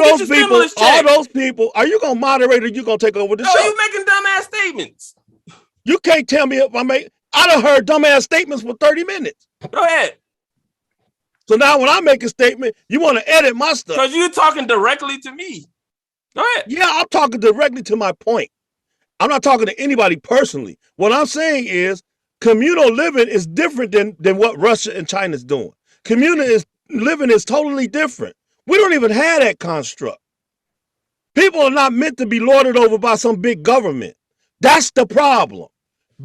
those people. Are you gonna moderate or you gonna take over the show? No, you making dumbass statements. You can't tell me if I done heard dumbass statements for 30 minutes. Go ahead. So now when I make a statement, you want to edit my stuff. Because you're talking directly to me. Go ahead. Yeah, I'm talking directly to my point. I'm not talking to anybody personally. What I'm saying is communal living is different than what Russia and China's doing. Communal living is totally different. We don't even have that construct. People are not meant to be lorded over by some big government. That's the problem.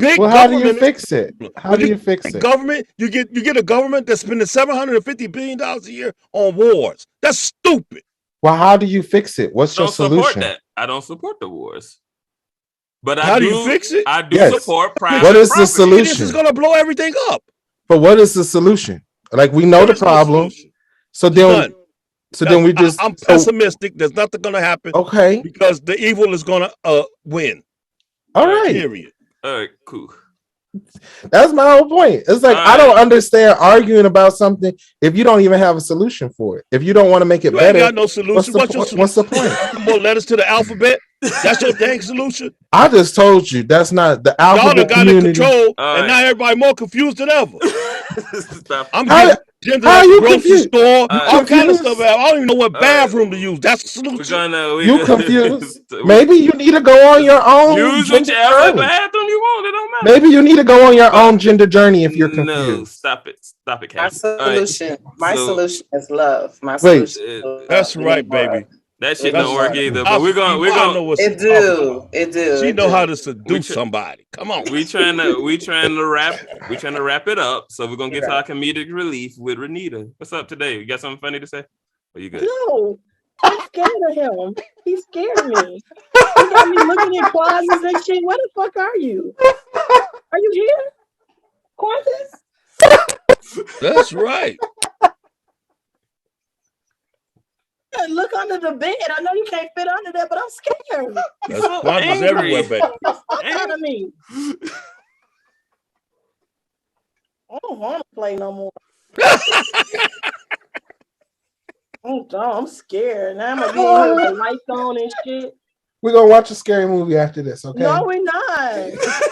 How do you fix it? How do you fix it? Government, you get a government that's spending $750 billion a year on wars. That's stupid. Well, how do you fix it? What's your solution? That. I don't support the wars. But how do you fix it? I do support private What is property. the solution? It's going to blow everything up. But what is the solution? Like we know the problem. So then we just. I'm pessimistic. There's nothing going to happen. Okay. Because the evil is going to win. All right. Period. All right, cool. That's my whole point. It's like I don't understand arguing about something if you don't even have a solution for it. If you don't want to make it better, ain't got no solution. What's the point? More letters to the alphabet. That's your dang solution. I just told you that's not the alphabet Y'all got in control, and now everybody more confused than ever. I'm getting gender at the grocery store, all kind of stuff. I don't even know what bathroom to use. That's the solution. You confused? Maybe you need to go on your own. Use whichever bathroom you want. It don't matter. Maybe you need to go on your own gender journey if you're confused. No, stop it, Kaz. My solution is love. My solution. That's right, baby. That shit don't work either. But we're gonna It do. She know how to seduce somebody. Come on. We trying to wrap it up. So we're gonna get to our comedic relief with Renita. What's up today? You got something funny to say? Are you good? No, I'm scared of him. He scared me. He got me looking at closets and shit. Where the fuck are you? Are you here? Quantis? That's right. Look under the bed. I know you can't fit under there, but I'm scared. That's Quantis everywhere, baby. Out of me. I don't want to play no more. I'm scared. Now I'm gonna be in here with the lights on and shit. We're gonna watch a scary movie after this, okay? No, we're not.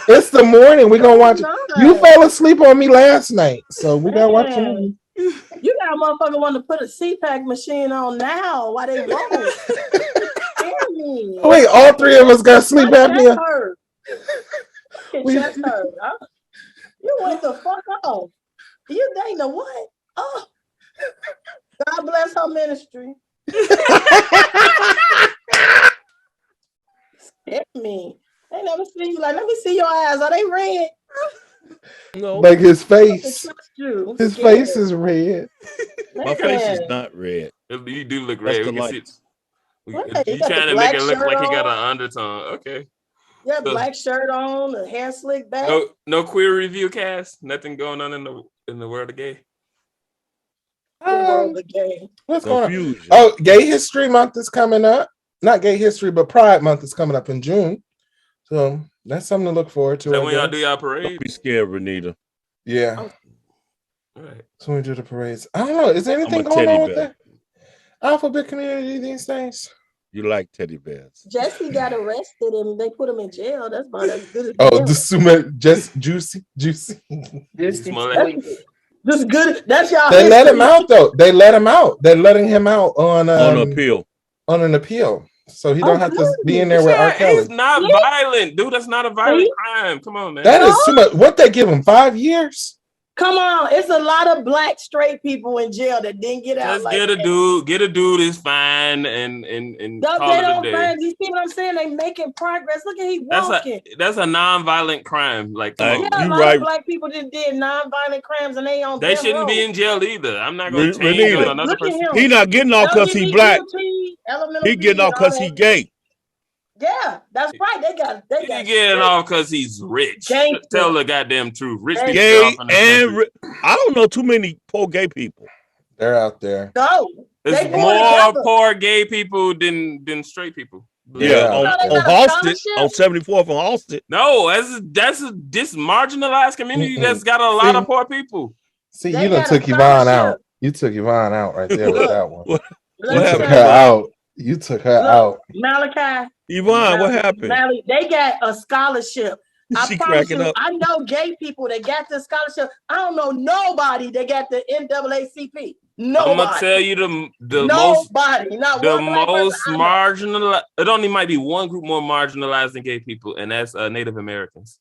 It's the morning. We're gonna watch it. You fell asleep on me last night, so we gotta watch a movie. You got a motherfucker want to put a CPAC machine on now. Why they won't? Scare me. Wait, all three of us got sleep apnea. Chest hurt. You went the fuck off. You dating a what? Oh, God bless her ministry. Scare me. They never see you. Like, let me see your eyes. Are they red? No. Like his face. His face is red. My face is not red. You do look red. You trying to make it look like he got an undertone. Okay. Yeah, black shirt on, the hair slicked back. No queer review, Kaz. Nothing going on in the world of gay. What's going on? Oh, Gay History Month is coming up. Not Gay History, but Pride Month is coming up in June. So that's something to look forward to. So when y'all do y'all parade? Don't be scared, Renita. Yeah. Oh. All right. So when we do the parades. I don't know. Is there anything going on with the alphabet community these days? You like teddy bears. Jesse got arrested and they put him in jail. That's about as good as the Juicy. Just good. That's y'all. They let him history. out though. They let him out. They're letting him out on appeal. On an appeal, so he don't have to be in He there with R. said Kelly. he's not violent, dude. That's not a violent crime. Come on, man. That is too much. What they give him 5 years? Come on, it's a lot of black straight people in jail that didn't get out. Just get a dude is fine and call it a day. You see what I'm saying? They making progress. Look at he walking. That's a non-violent crime. Like, you right. Black people just did non-violent crimes and they on. They shouldn't be in jail either. I'm not going to change Renita. on another person. He not getting off because he black. He getting off because he gay. Yeah, that's right. They got getting off because he's rich. Tell the goddamn truth. Rich people. Gay and I don't know too many poor gay people. They're out there. No, there's more poor gay people than straight people. Yeah, on Halsted, on 74th on Halsted. No, that's this marginalized community that's got a lot of poor people. See, you done took Yvonne out. You took Yvonne out right there with that one. What took her out. You took her out. Malachi. Yvonne, what happened? They got a scholarship. She cracking up. I know gay people that got the scholarship. I don't know nobody that got the NAACP. Nobody. I'm gonna tell you the most marginalized. It only might be one group more marginalized than gay people, and that's Native Americans.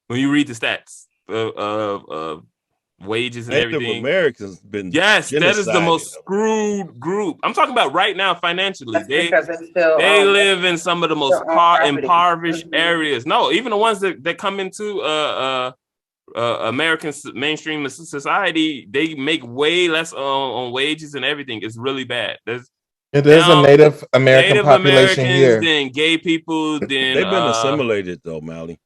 When you read the stats of wages and Native everything, Americans been that is the most screwed group. I'm talking about right now financially. They live in some of the most impoverished areas. No, even the ones that come into American mainstream society, they make way less on wages and everything. It's really bad. There's a Native American population here. Then gay people. Then they've been assimilated though, Mally.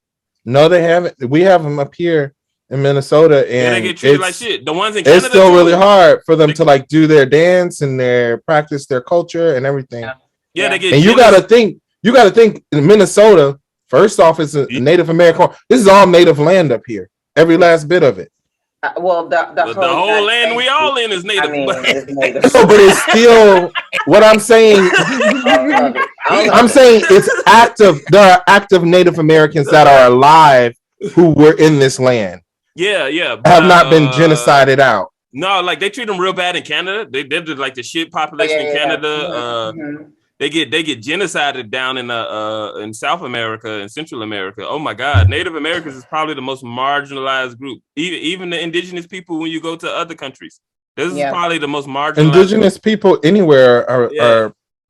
No, they haven't. We have them up here in Minnesota, and they get treated like shit. The ones in Canada, it's still really hard for them to like do their dance and practice their culture and everything. Yeah, they get. And you gotta think in Minnesota. First off, it's a Native American. This is all native land up here. Every last bit of it. The whole land we all in is native. It's native. No, but it's still what I'm saying. I'm saying it's active. There are active Native Americans that are alive who were in this land. Yeah. Have not been genocided out. No, like they treat them real bad in Canada. They did like the shit population in Canada. They get genocided down in South America and Central America. Oh my God, Native Americans is probably the most marginalized group. Even the indigenous people when you go to other countries, this is probably the most marginalized. Indigenous people anywhere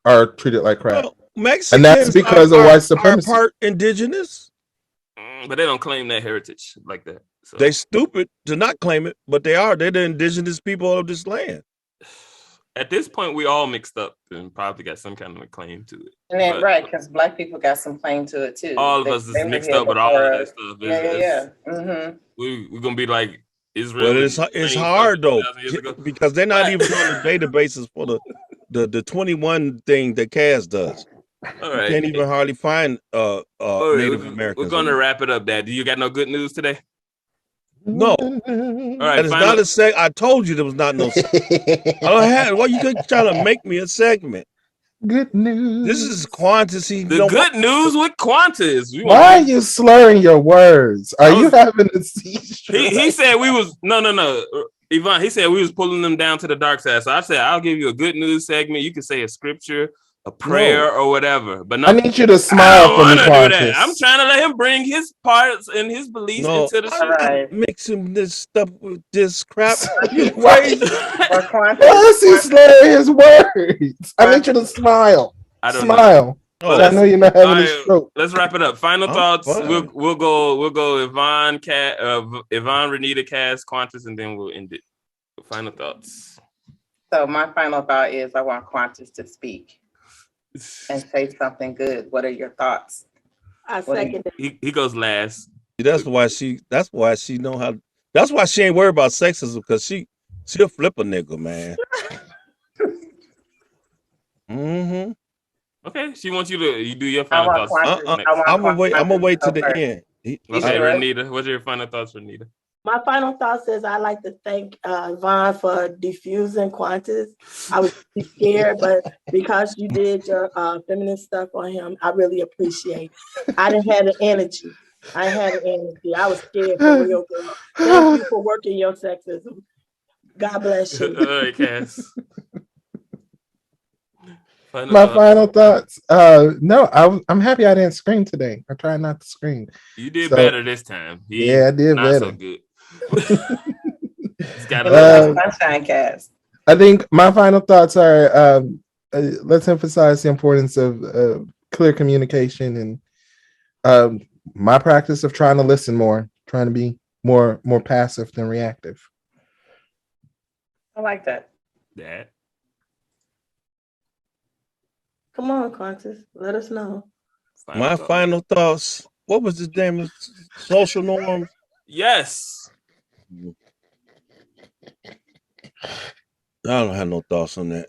are treated like crap, Mexicans and that's because of white supremacy. Are part indigenous, but they don't claim that heritage like that. So. They stupid to not claim it, but they are. They're the indigenous people of this land. At this point, we all mixed up and probably got some kind of a claim to it. And then, because black people got some claim to it too. All of us is mixed up with all of that stuff. We're gonna be like Israel. But it's hard though because they're not even on the databases for the 21 thing that Kaz does. All right. You can't even hardly find Native Americans. We're gonna wrap it up, Dad. Do you got no good news today? No. All right. It's not a segment. I told you there was not no segment. I don't have. Why you trying to make me a segment? Good news. This is Quantis. The good news with Quantis. Why are you slurring your words? Are you having a seizure? He said we was no. Yvonne, he said we was pulling them down to the dark side. So I said I'll give you a good news segment. You can say a scripture, a prayer, or whatever. But no, I need you to smile for me, Quantis. I'm trying to let him bring his parts and his beliefs into the show. Right. Mixing this stuff with this crap. Why is he slurring his words? I need you to smile. Smile. I know you're not having a stroke. Let's wrap it up. Final thoughts. We'll go Yvonne, Renita, Kaz, Quantis, and then we'll end it. Final thoughts. So my final thought is I want Quantis to speak and say something good. What are your thoughts? I second it. He goes last. That's why she know how. That's why she ain't worried about sexism because she'll flip a nigga, man. Mm-hmm. Okay, she wants you to do your final thoughts. I'm gonna wait to the end. Okay, Renita, what's your final thoughts, Renita? My final thoughts is I'd like to thank Yvonne for diffusing Quantis. I was scared, but because you did your feminist stuff on him, I really appreciate it. I didn't have the energy. I had an energy. I was scared for real, girl. Thank you for working your sexism. God bless you. All right, Kaz. My final thoughts. No, I'm happy I didn't scream today. I tried not to scream. You did better this time. Yeah, I did not better. So good. It's got sunshine, Kaz. I think my final thoughts are let's emphasize the importance of clear communication and my practice of trying to listen more, trying to be more passive than reactive. I like that. That. Come on, Quantis. Let us know. Final thoughts. What was the name of social norms? Yes. I don't have no thoughts on that.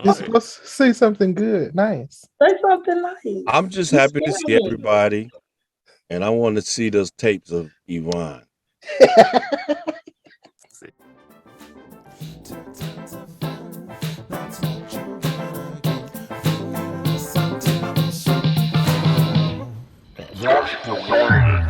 You're supposed to say something good, nice. Say something nice. I'm just happy to see everybody, and I want to see those tapes of Yvonne. That's the way.